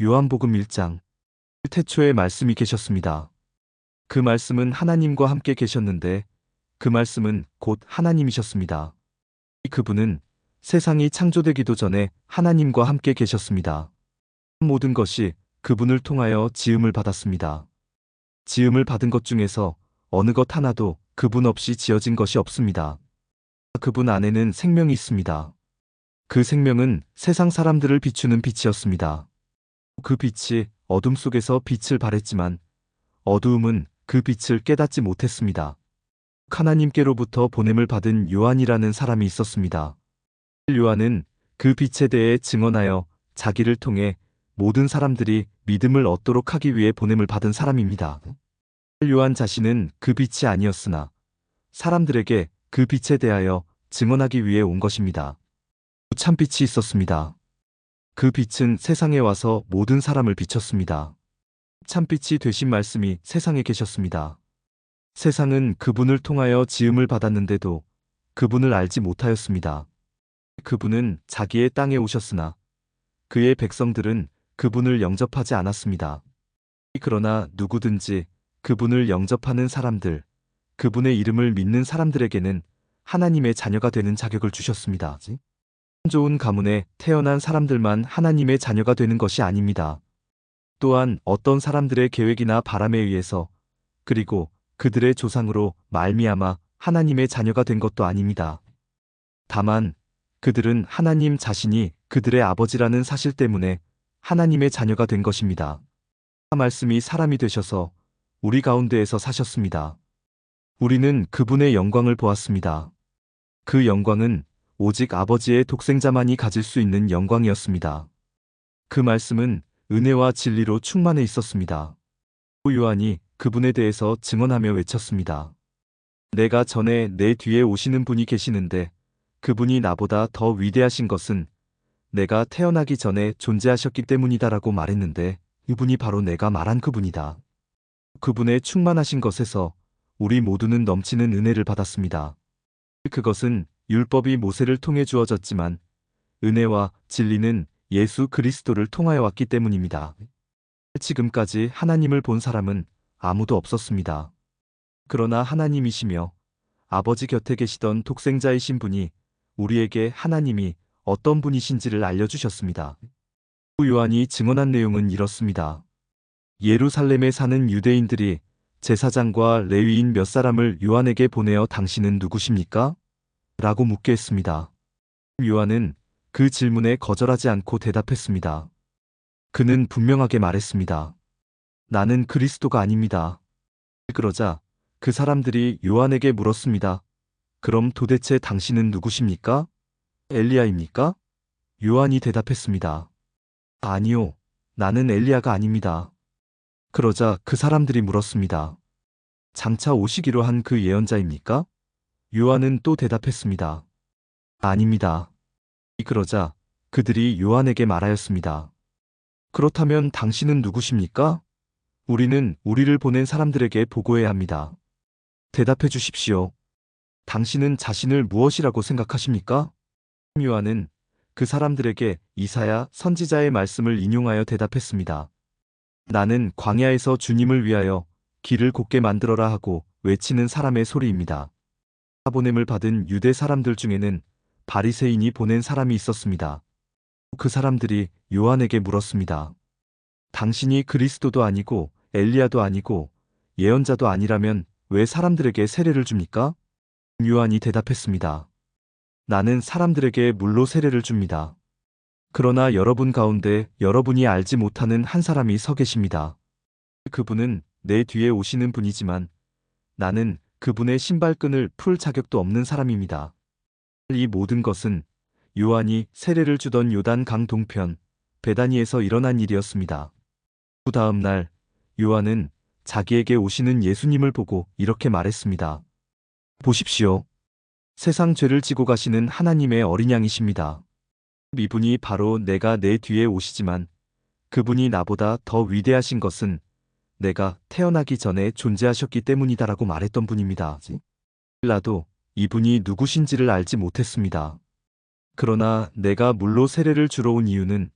요한복음 1장. 태초에 말씀이 계셨습니다. 그 말씀은 하나님과 함께 계셨는데 그 말씀은 곧 하나님이셨습니다. 그분은 세상이 창조되기도 전에 하나님과 함께 계셨습니다. 모든 것이 그분을 통하여 지음을 받았습니다. 지음을 받은 것 중에서 어느 것 하나도 그분 없이 지어진 것이 없습니다. 그분 안에는 생명이 있습니다. 그 생명은 세상 사람들을 비추는 빛이었습니다. 그 빛이 어둠 속에서 빛을 발했지만 어두움은 그 빛을 깨닫지 못했습니다. 하나님께로부터 보냄을 받은 요한이라는 사람이 있었습니다. 요한은 그 빛에 대해 증언하여 자기를 통해 모든 사람들이 믿음을 얻도록 하기 위해 보냄을 받은 사람입니다. 요한 자신은 그 빛이 아니었으나 사람들에게 그 빛에 대하여 증언하기 위해 온 것입니다. 참빛이 있었습니다. 그 빛은 세상에 와서 모든 사람을 비췄습니다. 참빛이 되신 말씀이 세상에 계셨습니다. 세상은 그분을 통하여 지음을 받았는데도 그분을 알지 못하였습니다. 그분은 자기의 땅에 오셨으나 그의 백성들은 그분을 영접하지 않았습니다. 그러나 누구든지 그분을 영접하는 사람들, 그분의 이름을 믿는 사람들에게는 하나님의 자녀가 되는 자격을 주셨습니다. 좋은 가문에 태어난 사람들만 하나님의 자녀가 되는 것이 아닙니다. 또한 어떤 사람들의 계획이나 바람에 의해서 그리고 그들의 조상으로 말미암아 하나님의 자녀가 된 것도 아닙니다. 다만 그들은 하나님 자신이 그들의 아버지라는 사실 때문에 하나님의 자녀가 된 것입니다. 말씀이 사람이 되셔서 우리 가운데에서 사셨습니다. 우리는 그분의 영광을 보았습니다. 그 영광은 오직 아버지의 독생자만이 가질 수 있는 영광이었습니다. 그 말씀은 은혜와 진리로 충만해 있었습니다. 요한이 그분에 대해서 증언하며 외쳤습니다. 내가 전에 내 뒤에 오시는 분이 계시는데 그분이 나보다 더 위대하신 것은 내가 태어나기 전에 존재하셨기 때문이다라고 말했는데 이분이 바로 내가 말한 그분이다. 그분의 충만하신 것에서 우리 모두는 넘치는 은혜를 받았습니다. 그것은 율법이 모세를 통해 주어졌지만 은혜와 진리는 예수 그리스도를 통하여 왔기 때문입니다. 지금까지 하나님을 본 사람은 아무도 없었습니다. 그러나 하나님이시며 아버지 곁에 계시던 독생자이신 분이 우리에게 하나님이 어떤 분이신지를 알려주셨습니다. 요한이 증언한 내용은 이렇습니다. 예루살렘에 사는 유대인들이 제사장과 레위인 몇 사람을 요한에게 보내어 당신은 누구십니까? 라고 묻게 했습니다. 요한은 그 질문에 거절하지 않고 대답했습니다. 그는 분명하게 말했습니다. 나는 그리스도가 아닙니다. 그러자 그 사람들이 요한에게 물었습니다. 그럼 도대체 당신은 누구십니까? 엘리야입니까? 요한이 대답했습니다. 아니요, 나는 엘리야가 아닙니다. 그러자 그 사람들이 물었습니다. 장차 오시기로 한 그 예언자입니까? 요한은 또 대답했습니다. 아닙니다. 그러자 그들이 요한에게 말하였습니다. 그렇다면 당신은 누구십니까? 우리는 우리를 보낸 사람들에게 보고해야 합니다. 대답해 주십시오. 당신은 자신을 무엇이라고 생각하십니까? 요한은 그 사람들에게 이사야 선지자의 말씀을 인용하여 대답했습니다. 나는 광야에서 주님을 위하여 길을 곧게 만들어라 하고 외치는 사람의 소리입니다. 보냄을 받은 유대 사람들 중에는 바리새인이 보낸 사람이 있었습니다. 그 사람들이 요한에게 물었습니다. 당신이 그리스도도 아니고 엘리야도 아니고 예언자도 아니라면 왜 사람들에게 세례를 줍니까? 요한이 대답했습니다. 나는 사람들에게 물로 세례를 줍니다. 그러나 여러분 가운데 여러분이 알지 못하는 한 사람이 서 계십니다. 그분은 내 뒤에 오시는 분이지만 나는 그분의 신발끈을 풀 자격도 없는 사람입니다. 이 모든 것은 요한이 세례를 주던 요단 강 동편 베다니에서 일어난 일이었습니다. 그 다음 날 요한은 자기에게 오시는 예수님을 보고 이렇게 말했습니다. 보십시오. 세상 죄를 지고 가시는 하나님의 어린 양이십니다. 이분이 바로 내가 내 뒤에 오시지만 그분이 나보다 더 위대하신 것은 내가 태어나기 전에 존재하셨기 때문이다라고 말했던 분입니다. 나도 이분이 누구신지를 알지 못했습니다. 그러나 내가 물로 세례를 주러 온 이유는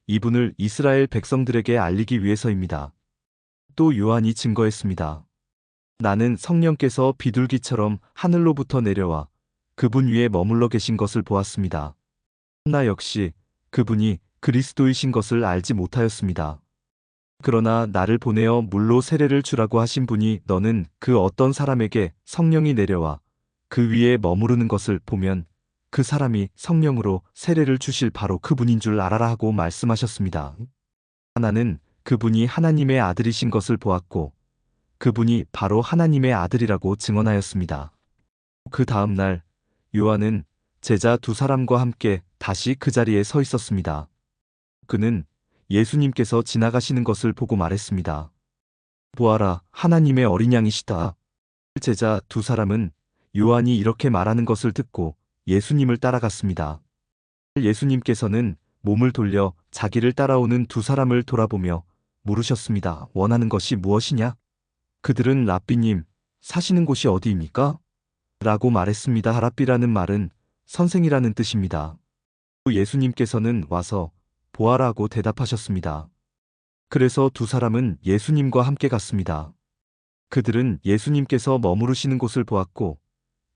이분을 이스라엘 백성들에게 알리기 위해서입니다. 또 요한이 증거했습니다. 나는 성령께서 비둘기처럼 하늘로부터 내려와 그분 위에 머물러 계신 것을 보았습니다. 나 역시 그분이 그리스도이신 것을 알지 못하였습니다. 그러나 나를 보내어 물로 세례를 주라고 하신 분이 너는 그 어떤 사람에게 성령이 내려와 그 위에 머무르는 것을 보면 그 사람이 성령으로 세례를 주실 바로 그분인 줄 알아라 하고 말씀하셨습니다. 나는 그분이 하나님의 아들이신 것을 보았고 그분이 바로 하나님의 아들이라고 증언하였습니다. 그 다음 날 요한은 제자 두 사람과 함께 다시 그 자리에 서 있었습니다. 그는 예수님께서 지나가시는 것을 보고 말했습니다. 보아라, 하나님의 어린 양이시다. 제자 두 사람은 요한이 이렇게 말하는 것을 듣고 예수님을 따라갔습니다. 예수님께서는 몸을 돌려 자기를 따라오는 두 사람을 돌아보며 물으셨습니다. 원하는 것이 무엇이냐? 그들은 랍비님, 사시는 곳이 어디입니까? 라고 말했습니다. 랍비라는 말은 선생이라는 뜻입니다. 예수님께서는 와서 보아라고 대답하셨습니다. 그래서 두 사람은 예수님과 함께 갔습니다. 그들은 예수님께서 머무르시는 곳을 보았고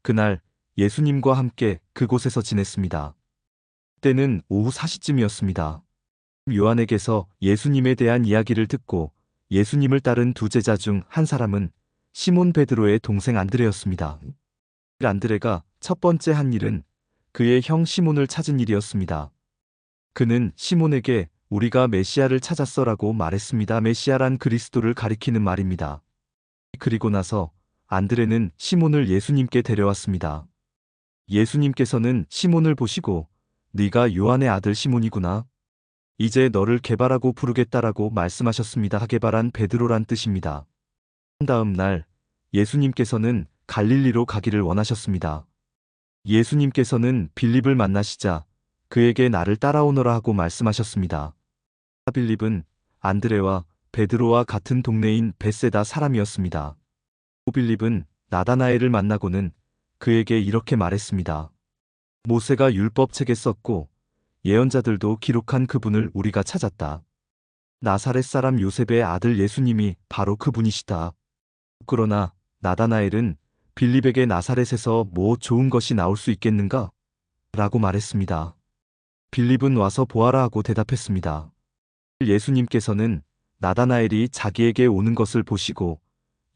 그날 예수님과 함께 그곳에서 지냈습니다. 때는 오후 4시쯤이었습니다. 요한에게서 예수님에 대한 이야기를 듣고 예수님을 따른 두 제자 중 한 사람은 시몬 베드로의 동생 안드레였습니다. 안드레가 첫 번째 한 일은 그의 형 시몬을 찾은 일이었습니다. 그는 시몬에게 우리가 메시아를 찾았어라고 말했습니다. 메시아란 그리스도를 가리키는 말입니다. 그리고 나서 안드레는 시몬을 예수님께 데려왔습니다. 예수님께서는 시몬을 보시고 네가 요한의 아들 시몬이구나. 이제 너를 게바라고 부르겠다라고 말씀하셨습니다. 게바란 베드로란 뜻입니다. 다음 날 예수님께서는 갈릴리로 가기를 원하셨습니다. 예수님께서는 빌립을 만나시자 그에게 나를 따라오너라 하고 말씀하셨습니다. 빌립은 안드레와 베드로와 같은 동네인 벳세다 사람이었습니다. 빌립은 나다나엘을 만나고는 그에게 이렇게 말했습니다. 모세가 율법책에 썼고 예언자들도 기록한 그분을 우리가 찾았다. 나사렛 사람 요셉의 아들 예수님이 바로 그분이시다. 그러나 나다나엘은 빌립에게 나사렛에서 뭐 좋은 것이 나올 수 있겠는가? 라고 말했습니다. 빌립은 와서 보아라 하고 대답했습니다. 예수님께서는 나다나엘이 자기에게 오는 것을 보시고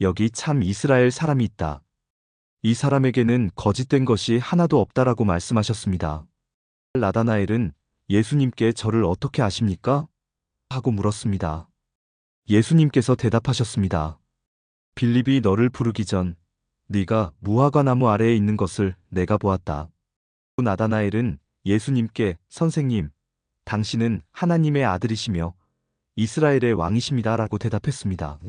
여기 참 이스라엘 사람이 있다. 이 사람에게는 거짓된 것이 하나도 없다라고 말씀하셨습니다. 나다나엘은 예수님께 저를 어떻게 아십니까? 하고 물었습니다. 예수님께서 대답하셨습니다. 빌립이 너를 부르기 전 네가 무화과 나무 아래에 있는 것을 내가 보았다. 나다나엘은 예수님께 선생님, 당신은 하나님의 아들이시며 이스라엘의 왕이십니다 라고 대답했습니다.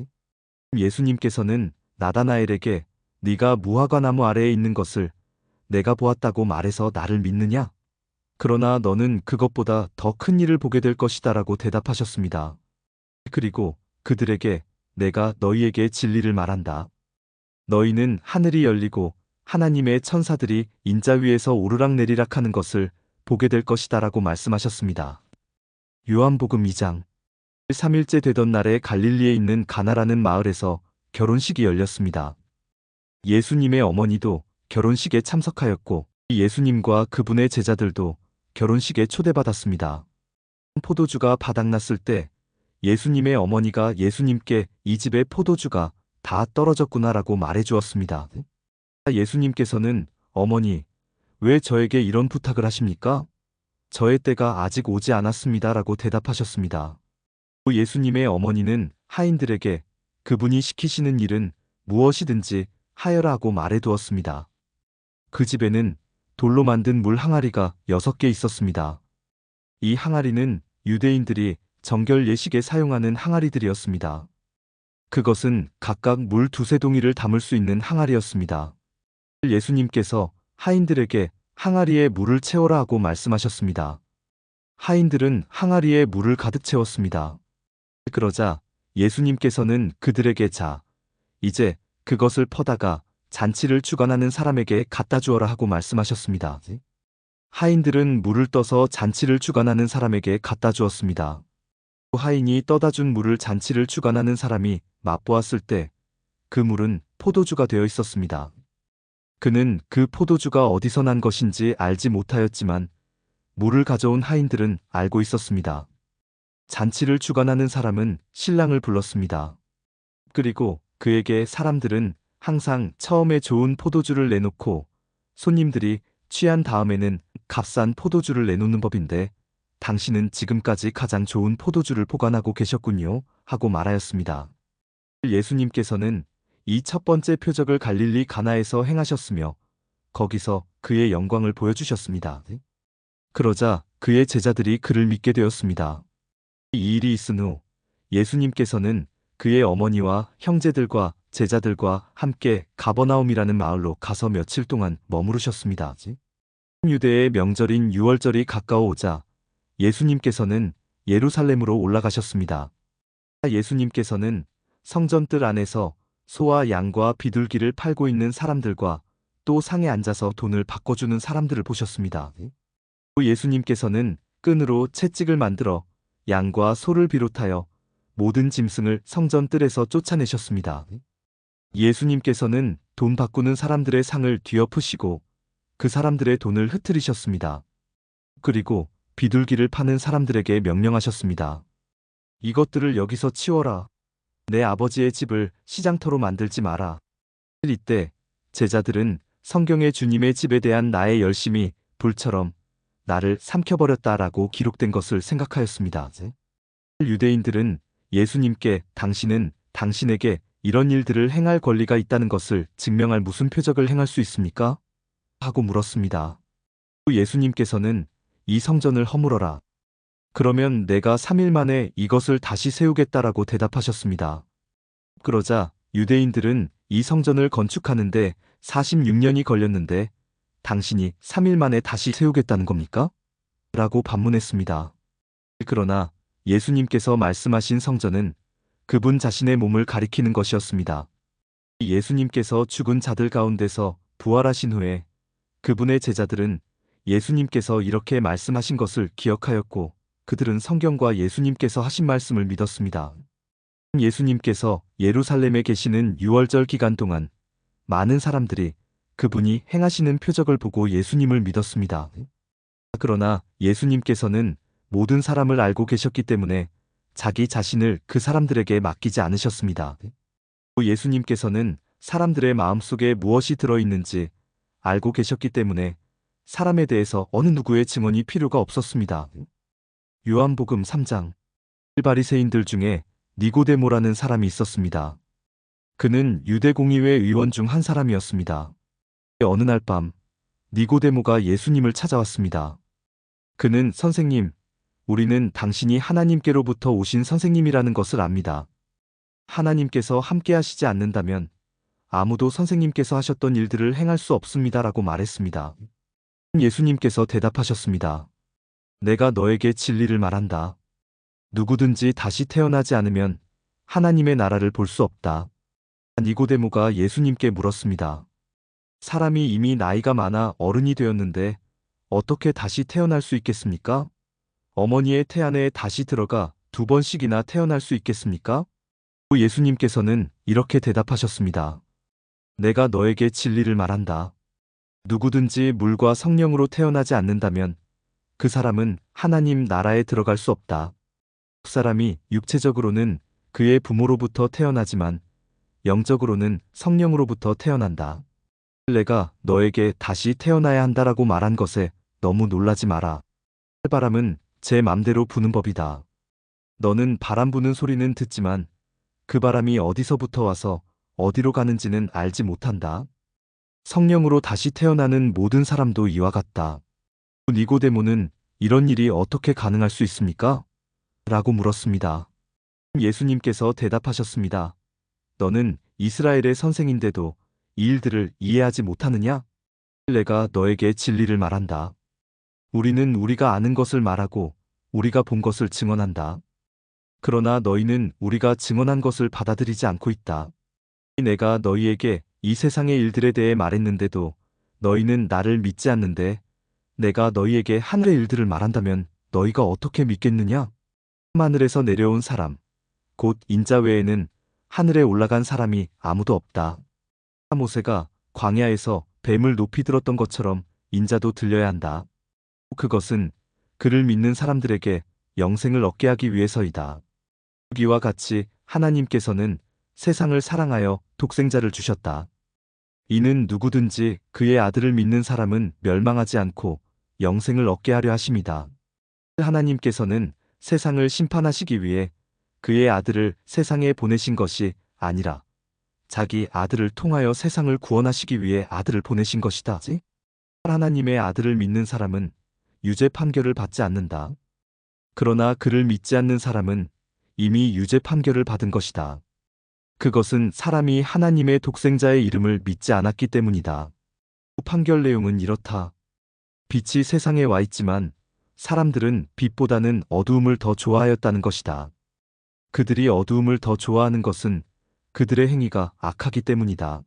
예수님께서는 나다나엘에게 네가 무화과 나무 아래에 있는 것을 내가 보았다고 말해서 나를 믿느냐? 그러나 너는 그것보다 더 큰 일을 보게 될 것이다 라고 대답하셨습니다. 그리고 그들에게 내가 너희에게 진리를 말한다. 너희는 하늘이 열리고 하나님의 천사들이 인자 위에서 오르락내리락 하는 것을 보게 될 것이다 라고 말씀하셨습니다. 요한복음 2장 3일째 되던 날에 갈릴리에 있는 가나라는 마을에서 결혼식이 열렸습니다. 예수님의 어머니도 결혼식에 참석하였고 예수님과 그분의 제자들도 결혼식에 초대받았습니다. 포도주가 바닥났을 때 예수님의 어머니가 예수님께 이 집에 포도주가 다 떨어졌구나라고 말해주었습니다. 예수님께서는 어머니, 왜 저에게 이런 부탁을 하십니까? 저의 때가 아직 오지 않았습니다라고 대답하셨습니다. 예수님의 어머니는 하인들에게 그분이 시키시는 일은 무엇이든지 하여라고 말해두었습니다. 그 집에는 돌로 만든 물 항아리가 6개 있었습니다. 이 항아리는 유대인들이 정결 예식에 사용하는 항아리들이었습니다. 그것은 각각 물 2~3동이를 담을 수 있는 항아리였습니다. 예수님께서 하인들에게 항아리에 물을 채워라 하고 말씀하셨습니다. 하인들은 항아리에 물을 가득 채웠습니다. 그러자 예수님께서는 그들에게 자, 이제 그것을 퍼다가 잔치를 주관하는 사람에게 갖다 주어라 하고 말씀하셨습니다. 하인들은 물을 떠서 잔치를 주관하는 사람에게 갖다 주었습니다. 하인이 떠다 준 물을 잔치를 주관하는 사람이 맛보았을 때 그 물은 포도주가 되어 있었습니다. 그는 그 포도주가 어디서 난 것인지 알지 못하였지만 물을 가져온 하인들은 알고 있었습니다. 잔치를 주관하는 사람은 신랑을 불렀습니다. 그리고 그에게 사람들은 항상 처음에 좋은 포도주를 내놓고 손님들이 취한 다음에는 값싼 포도주를 내놓는 법인데 당신은 지금까지 가장 좋은 포도주를 보관하고 계셨군요 하고 말하였습니다. 예수님께서는 이 첫 번째 표적을 갈릴리 가나에서 행하셨으며 거기서 그의 영광을 보여주셨습니다. 그러자 그의 제자들이 그를 믿게 되었습니다. 이 일이 있은 후 예수님께서는 그의 어머니와 형제들과 제자들과 함께 가버나움이라는 마을로 가서 며칠 동안 머무르셨습니다. 유대의 명절인 유월절이 가까워오자 예수님께서는 예루살렘으로 올라가셨습니다. 예수님께서는 성전뜰 안에서 소와 양과 비둘기를 팔고 있는 사람들과 또 상에 앉아서 돈을 바꿔주는 사람들을 보셨습니다. 또 예수님께서는 끈으로 채찍을 만들어 양과 소를 비롯하여 모든 짐승을 성전뜰에서 쫓아내셨습니다. 예수님께서는 돈 바꾸는 사람들의 상을 뒤엎으시고 그 사람들의 돈을 흩트리셨습니다. 그리고 비둘기를 파는 사람들에게 명령하셨습니다. 이것들을 여기서 치워라. 내 아버지의 집을 시장터로 만들지 마라. 이때 제자들은 성경의 주님의 집에 대한 나의 열심이 불처럼 나를 삼켜버렸다라고 기록된 것을 생각하였습니다. 유대인들은 예수님께 당신은 당신에게 이런 일들을 행할 권리가 있다는 것을 증명할 무슨 표적을 행할 수 있습니까? 하고 물었습니다. 예수님께서는 이 성전을 허물어라. 그러면 내가 3일 만에 이것을 다시 세우겠다라고 대답하셨습니다. 그러자 유대인들은 이 성전을 건축하는데 46년이 걸렸는데 당신이 3일 만에 다시 세우겠다는 겁니까? 라고 반문했습니다. 그러나 예수님께서 말씀하신 성전은 그분 자신의 몸을 가리키는 것이었습니다. 예수님께서 죽은 자들 가운데서 부활하신 후에 그분의 제자들은 예수님께서 이렇게 말씀하신 것을 기억하였고 그들은 성경과 예수님께서 하신 말씀을 믿었습니다. 예수님께서 예루살렘에 계시는 유월절 기간 동안 많은 사람들이 그분이 행하시는 표적을 보고 예수님을 믿었습니다. 그러나 예수님께서는 모든 사람을 알고 계셨기 때문에 자기 자신을 그 사람들에게 맡기지 않으셨습니다. 예수님께서는 사람들의 마음속에 무엇이 들어있는지 알고 계셨기 때문에 사람에 대해서 어느 누구의 증언이 필요가 없었습니다. 요한복음 3장. 바리새인들 중에 니고데모라는 사람이 있었습니다. 그는 유대공의회 의원 중 한 사람이었습니다. 어느 날 밤 니고데모가 예수님을 찾아왔습니다. 그는 선생님, 우리는 당신이 하나님께로부터 오신 선생님이라는 것을 압니다. 하나님께서 함께 하시지 않는다면 아무도 선생님께서 하셨던 일들을 행할 수 없습니다라고 말했습니다. 예수님께서 대답하셨습니다. 내가 너에게 진리를 말한다. 누구든지 다시 태어나지 않으면 하나님의 나라를 볼 수 없다. 니고데모가 예수님께 물었습니다. 사람이 이미 나이가 많아 어른이 되었는데 어떻게 다시 태어날 수 있겠습니까? 어머니의 태아내에 다시 들어가 2번씩이나 태어날 수 있겠습니까? 예수님께서는 이렇게 대답하셨습니다. 내가 너에게 진리를 말한다. 누구든지 물과 성령으로 태어나지 않는다면 그 사람은 하나님 나라에 들어갈 수 없다. 그 사람이 육체적으로는 그의 부모로부터 태어나지만 영적으로는 성령으로부터 태어난다. 내가 너에게 다시 태어나야 한다라고 말한 것에 너무 놀라지 마라. 바람은 제 맘대로 부는 법이다. 너는 바람 부는 소리는 듣지만 그 바람이 어디서부터 와서 어디로 가는지는 알지 못한다. 성령으로 다시 태어나는 모든 사람도 이와 같다. 니고데모는 이런 일이 어떻게 가능할 수 있습니까? 라고 물었습니다. 예수님께서 대답하셨습니다. 너는 이스라엘의 선생인데도 이 일들을 이해하지 못하느냐? 내가 너에게 진리를 말한다. 우리는 우리가 아는 것을 말하고 우리가 본 것을 증언한다. 그러나 너희는 우리가 증언한 것을 받아들이지 않고 있다. 내가 너희에게 이 세상의 일들에 대해 말했는데도 너희는 나를 믿지 않는데 내가 너희에게 하늘의 일들을 말한다면 너희가 어떻게 믿겠느냐? 하늘에서 내려온 사람, 곧 인자 외에는 하늘에 올라간 사람이 아무도 없다. 모세가 광야에서 뱀을 높이 들었던 것처럼 인자도 들려야 한다. 그것은 그를 믿는 사람들에게 영생을 얻게 하기 위해서이다. 여기와 같이 하나님께서는 세상을 사랑하여 독생자를 주셨다. 이는 누구든지 그의 아들을 믿는 사람은 멸망하지 않고 영생을 얻게 하려 하심이다. 하나님께서는 세상을 심판하시기 위해 그의 아들을 세상에 보내신 것이 아니라 자기 아들을 통하여 세상을 구원하시기 위해 아들을 보내신 것이다. 하나님의 아들을 믿는 사람은 유죄 판결을 받지 않는다. 그러나 그를 믿지 않는 사람은 이미 유죄 판결을 받은 것이다. 그것은 사람이 하나님의 독생자의 이름을 믿지 않았기 때문이다. 판결 내용은 이렇다. 빛이 세상에 와 있지만 사람들은 빛보다는 어두움을 더 좋아하였다는 것이다. 그들이 어두움을 더 좋아하는 것은 그들의 행위가 악하기 때문이다.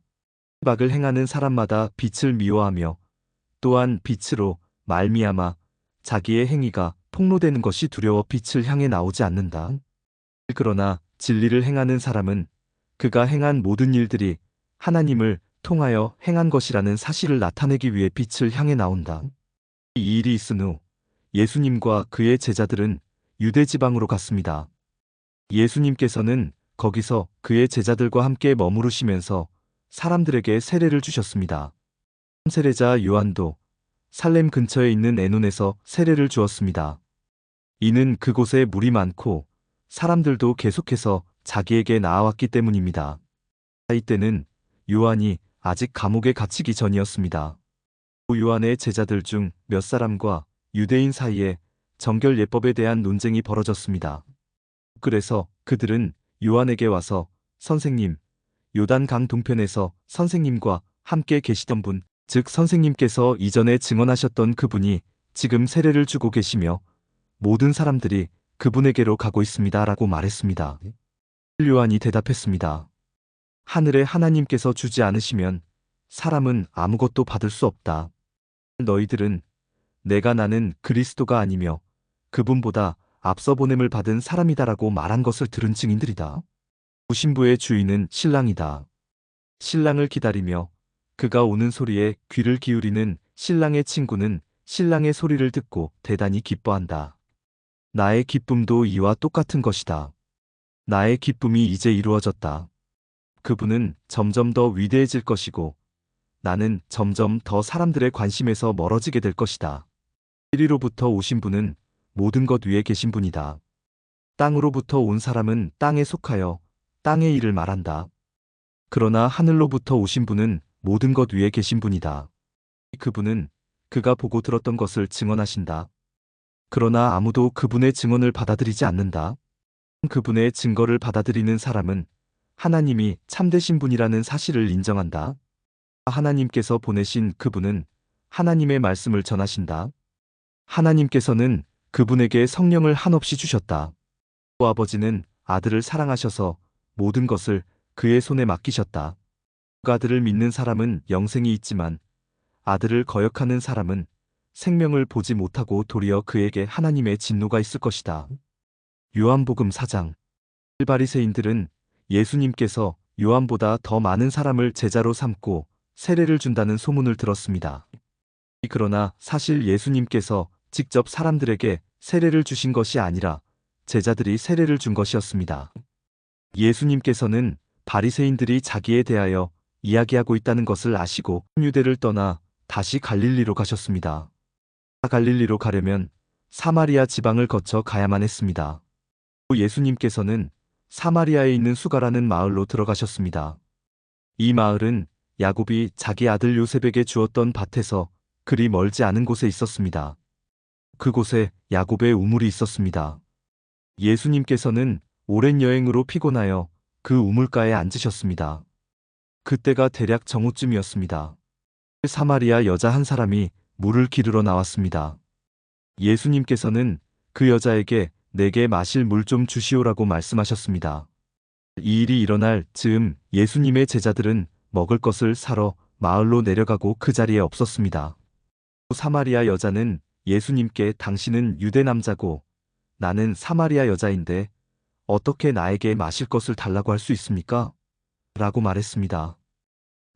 악을 행하는 사람마다 빛을 미워하며 또한 빛으로 말미암아 자기의 행위가 폭로되는 것이 두려워 빛을 향해 나오지 않는다. 그러나 진리를 행하는 사람은 그가 행한 모든 일들이 하나님을 통하여 행한 것이라는 사실을 나타내기 위해 빛을 향해 나온다. 이 일이 있은 후 예수님과 그의 제자들은 유대 지방으로 갔습니다. 예수님께서는 거기서 그의 제자들과 함께 머무르시면서 사람들에게 세례를 주셨습니다. 세례자 요한도 살렘 근처에 있는 에논에서 세례를 주었습니다. 이는 그곳에 물이 많고 사람들도 계속해서 자기에게 나아왔기 때문입니다. 이때는 요한이 아직 감옥에 갇히기 전이었습니다. 요한의 제자들 중 몇 사람과 유대인 사이에 정결 예법에 대한 논쟁이 벌어졌습니다. 그래서 그들은 요한에게 와서 선생님, 요단강 동편에서 선생님과 함께 계시던 분, 즉 선생님께서 이전에 증언하셨던 그분이 지금 세례를 주고 계시며 모든 사람들이 그분에게로 가고 있습니다. 라고 말했습니다. 요한이 대답했습니다. 하늘에 하나님께서 주지 않으시면 사람은 아무것도 받을 수 없다. 너희들은 내가 나는 그리스도가 아니며 그분보다 앞서 보냄을 받은 사람이다라고 말한 것을 들은 증인들이다. 신부의 주인은 신랑이다. 신랑을 기다리며 그가 오는 소리에 귀를 기울이는 신랑의 친구는 신랑의 소리를 듣고 대단히 기뻐한다. 나의 기쁨도 이와 똑같은 것이다. 나의 기쁨이 이제 이루어졌다. 그분은 점점 더 위대해질 것이고 나는 점점 더 사람들의 관심에서 멀어지게 될 것이다. 이리로부터 오신 분은 모든 것 위에 계신 분이다. 땅으로부터 온 사람은 땅에 속하여 땅의 일을 말한다. 그러나 하늘로부터 오신 분은 모든 것 위에 계신 분이다. 그분은 그가 보고 들었던 것을 증언하신다. 그러나 아무도 그분의 증언을 받아들이지 않는다. 그분의 증거를 받아들이는 사람은 하나님이 참되신 분이라는 사실을 인정한다. 하나님께서 보내신 그분은 하나님의 말씀을 전하신다. 하나님께서는 그분에게 성령을 한없이 주셨다. 아버지는 아들을 사랑하셔서 모든 것을 그의 손에 맡기셨다. 그 아들을 믿는 사람은 영생이 있지만 아들을 거역하는 사람은 생명을 보지 못하고 도리어 그에게 하나님의 진노가 있을 것이다. 요한복음 4장. 바리새인들은 예수님께서 요한보다 더 많은 사람을 제자로 삼고 세례를 준다는 소문을 들었습니다. 그러나 사실 예수님께서 직접 사람들에게 세례를 주신 것이 아니라 제자들이 세례를 준 것이었습니다. 예수님께서는 바리새인들이 자기에 대하여 이야기하고 있다는 것을 아시고 유대를 떠나 다시 갈릴리로 가셨습니다. 갈릴리로 가려면 사마리아 지방을 거쳐 가야만 했습니다. 예수님께서는 사마리아에 있는 수가라는 마을로 들어가셨습니다. 이 마을은 야곱이 자기 아들 요셉에게 주었던 밭에서 그리 멀지 않은 곳에 있었습니다. 그곳에 야곱의 우물이 있었습니다. 예수님께서는 오랜 여행으로 피곤하여 그 우물가에 앉으셨습니다. 그때가 대략 정오쯤이었습니다. 사마리아 여자 한 사람이 물을 기르러 나왔습니다. 예수님께서는 그 여자에게 내게 마실 물 좀 주시오라고 말씀하셨습니다. 이 일이 일어날 즈음 예수님의 제자들은 먹을 것을 사러 마을로 내려가고 그 자리에 없었습니다. 사마리아 여자는 예수님께 당신은 유대 남자고 나는 사마리아 여자인데 어떻게 나에게 마실 것을 달라고 할 수 있습니까? 라고 말했습니다.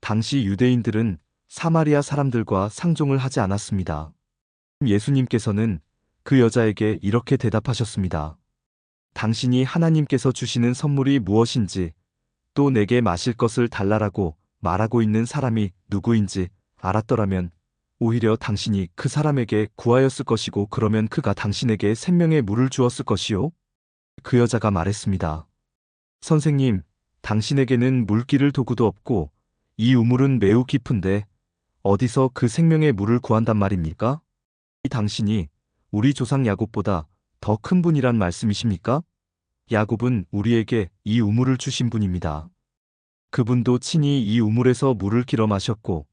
당시 유대인들은 사마리아 사람들과 상종을 하지 않았습니다. 예수님께서는 그 여자에게 이렇게 대답하셨습니다. 당신이 하나님께서 주시는 선물이 무엇인지 또 내게 마실 것을 달라라고 말하고 있는 사람이 누구인지 알았더라면 오히려 당신이 그 사람에게 구하였을 것이고 그러면 그가 당신에게 생명의 물을 주었을 것이요. 그 여자가 말했습니다. 선생님, 당신에게는 물기를 도구도 없고 이 우물은 매우 깊은데 어디서 그 생명의 물을 구한단 말입니까? 이 당신이 우리 조상 야곱보다 더 큰 분이란 말씀이십니까? 야곱은 우리에게 이 우물을 주신 분입니다. 그분도 친히 이 우물에서 물을 길어 마셨고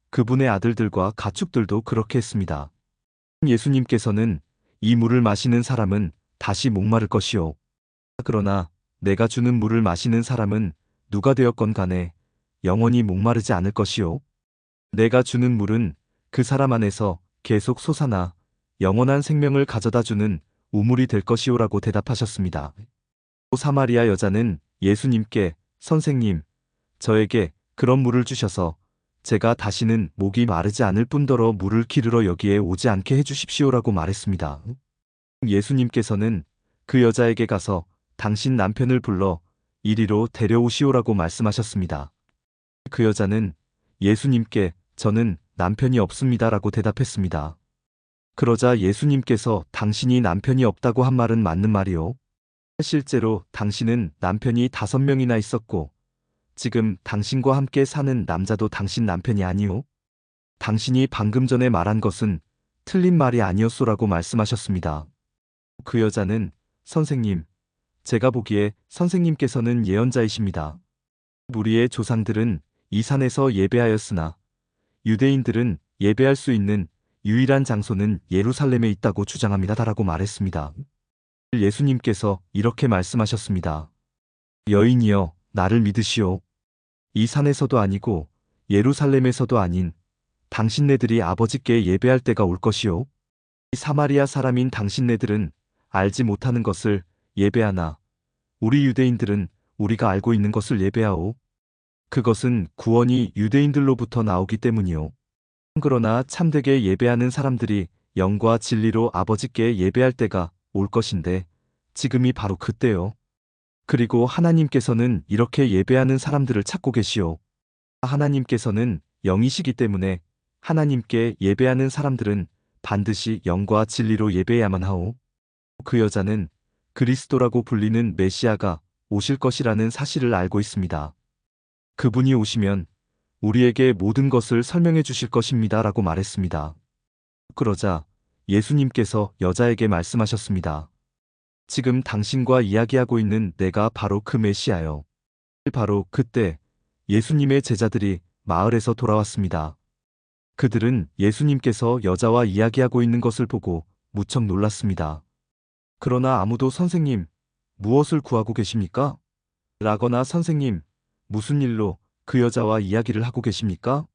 그분의 아들들과 가축들도 그렇게 했습니다. 예수님께서는 이 물을 마시는 사람은 다시 목마를 것이요. 그러나 내가 주는 물을 마시는 사람은 누가 되었건 간에 영원히 목마르지 않을 것이요. 내가 주는 물은 그 사람 안에서 계속 솟아나 영원한 생명을 가져다 주는 우물이 될 것이요라고 대답하셨습니다. 사마리아 여자는 예수님께 선생님, 저에게 그런 물을 주셔서 제가 다시는 목이 마르지 않을 뿐더러 물을 기르러 여기에 오지 않게 해주십시오라고 말했습니다. 예수님께서는 그 여자에게 가서 당신 남편을 불러 이리로 데려오시오라고 말씀하셨습니다. 그 여자는 예수님께 저는 남편이 없습니다라고 대답했습니다. 그러자 예수님께서 당신이 남편이 없다고 한 말은 맞는 말이요. 실제로 당신은 남편이 5명이나 있었고 지금 당신과 함께 사는 남자도 당신 남편이 아니오. 당신이 방금 전에 말한 것은 틀린 말이 아니었소라고 말씀하셨습니다. 그 여자는 선생님, 제가 보기에 선생님께서는 예언자이십니다. 우리의 조상들은 이 산에서 예배하였으나 유대인들은 예배할 수 있는 유일한 장소는 예루살렘에 있다고 주장합니다라고 말했습니다. 예수님께서 이렇게 말씀하셨습니다. 여인이여, 나를 믿으시오. 이 산에서도 아니고 예루살렘에서도 아닌 당신네들이 아버지께 예배할 때가 올 것이오. 이 사마리아 사람인 당신네들은 알지 못하는 것을 예배하나 우리 유대인들은 우리가 알고 있는 것을 예배하오. 그것은 구원이 유대인들로부터 나오기 때문이오. 그러나 참되게 예배하는 사람들이 영과 진리로 아버지께 예배할 때가 올 것인데 지금이 바로 그때요. 그리고 하나님께서는 이렇게 예배하는 사람들을 찾고 계시오. 하나님께서는 영이시기 때문에 하나님께 예배하는 사람들은 반드시 영과 진리로 예배해야만 하오. 그 여자는 그리스도라고 불리는 메시아가 오실 것이라는 사실을 알고 있습니다. 그분이 오시면 우리에게 모든 것을 설명해 주실 것입니다라고 말했습니다. 그러자 예수님께서 여자에게 말씀하셨습니다. 지금 당신과 이야기하고 있는 내가 바로 그 메시아요. 바로 그때 예수님의 제자들이 마을에서 돌아왔습니다. 그들은 예수님께서 여자와 이야기하고 있는 것을 보고 무척 놀랐습니다. 그러나 아무도 선생님, 무엇을 구하고 계십니까? 라거나 선생님, 무슨 일로 그 여자와 이야기를 하고 계십니까?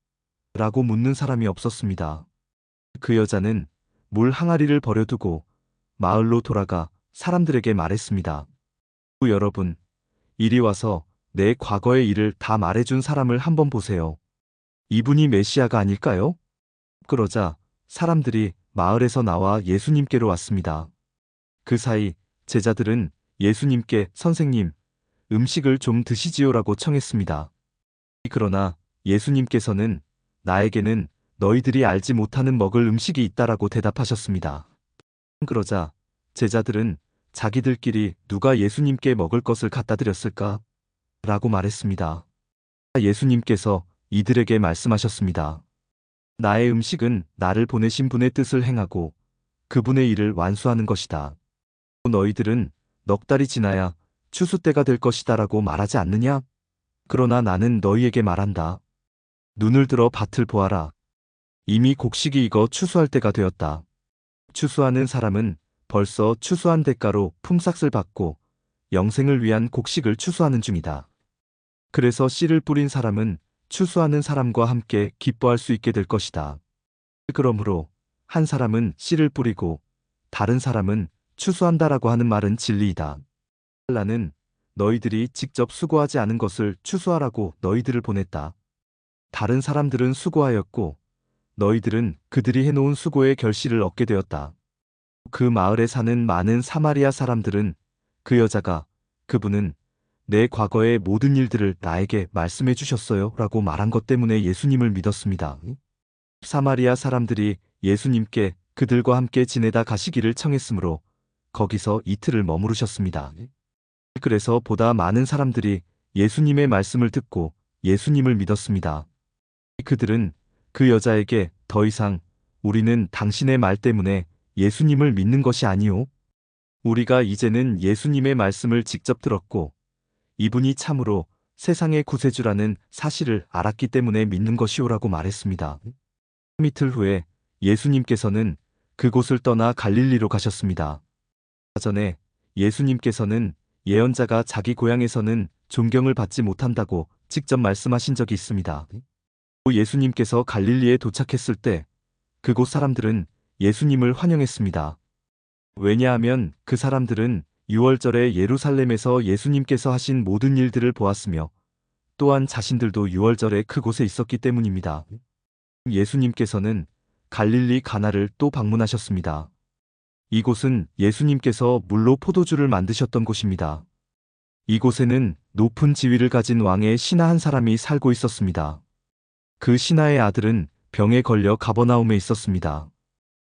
라고 묻는 사람이 없었습니다. 그 여자는 물 항아리를 버려두고 마을로 돌아가 사람들에게 말했습니다. 여러분, 이리 와서 내 과거의 일을 다 말해준 사람을 한번 보세요. 이분이 메시아가 아닐까요? 그러자 사람들이 마을에서 나와 예수님께로 왔습니다. 그 사이 제자들은 예수님께 선생님, 음식을 좀 드시지요라고 청했습니다. 그러나 예수님께서는 나에게는 너희들이 알지 못하는 먹을 음식이 있다라고 대답하셨습니다. 그러자 제자들은 자기들끼리 누가 예수님께 먹을 것을 갖다 드렸을까? 라고 말했습니다. 예수님께서 이들에게 말씀하셨습니다. 나의 음식은 나를 보내신 분의 뜻을 행하고 그분의 일을 완수하는 것이다. 너희들은 넉 달이 지나야 추수 때가 될 것이다라고 말하지 않느냐? 그러나 나는 너희에게 말한다. 눈을 들어 밭을 보아라. 이미 곡식이 익어 추수할 때가 되었다. 추수하는 사람은 벌써 추수한 대가로 품삯을 받고 영생을 위한 곡식을 추수하는 중이다. 그래서 씨를 뿌린 사람은 추수하는 사람과 함께 기뻐할 수 있게 될 것이다. 그러므로 한 사람은 씨를 뿌리고 다른 사람은 추수한다라고 하는 말은 진리이다. 나는 너희들이 직접 수고하지 않은 것을 추수하라고 너희들을 보냈다. 다른 사람들은 수고하였고 너희들은 그들이 해놓은 수고의 결실을 얻게 되었다. 그 마을에 사는 많은 사마리아 사람들은 그 여자가 그분은 내 과거의 모든 일들을 나에게 말씀해 주셨어요 라고 말한 것 때문에 예수님을 믿었습니다. 사마리아 사람들이 예수님께 그들과 함께 지내다 가시기를 청했으므로 거기서 이틀을 머무르셨습니다. 그래서 보다 많은 사람들이 예수님의 말씀을 듣고 예수님을 믿었습니다. 그들은 그 여자에게 더 이상 우리는 당신의 말 때문에 예수님을 믿는 것이 아니오. 우리가 이제는 예수님의 말씀을 직접 들었고 이분이 참으로 세상의 구세주라는 사실을 알았기 때문에 믿는 것이오라고 말했습니다. 이틀 후에 예수님께서는 그곳을 떠나 갈릴리로 가셨습니다. 전에 예수님께서는 예언자가 자기 고향에서는 존경을 받지 못한다고 직접 말씀하신 적이 있습니다. 예수님께서 갈릴리에 도착했을 때 그곳 사람들은 예수님을 환영했습니다. 왜냐하면 그 사람들은 유월절에 예루살렘에서 예수님께서 하신 모든 일들을 보았으며 또한 자신들도 유월절에 그곳에 있었기 때문입니다. 예수님께서는 갈릴리 가나를 또 방문하셨습니다. 이곳은 예수님께서 물로 포도주를 만드셨던 곳입니다. 이곳에는 높은 지위를 가진 왕의 신하 한 사람이 살고 있었습니다. 그 신하의 아들은 병에 걸려 가버나움에 있었습니다.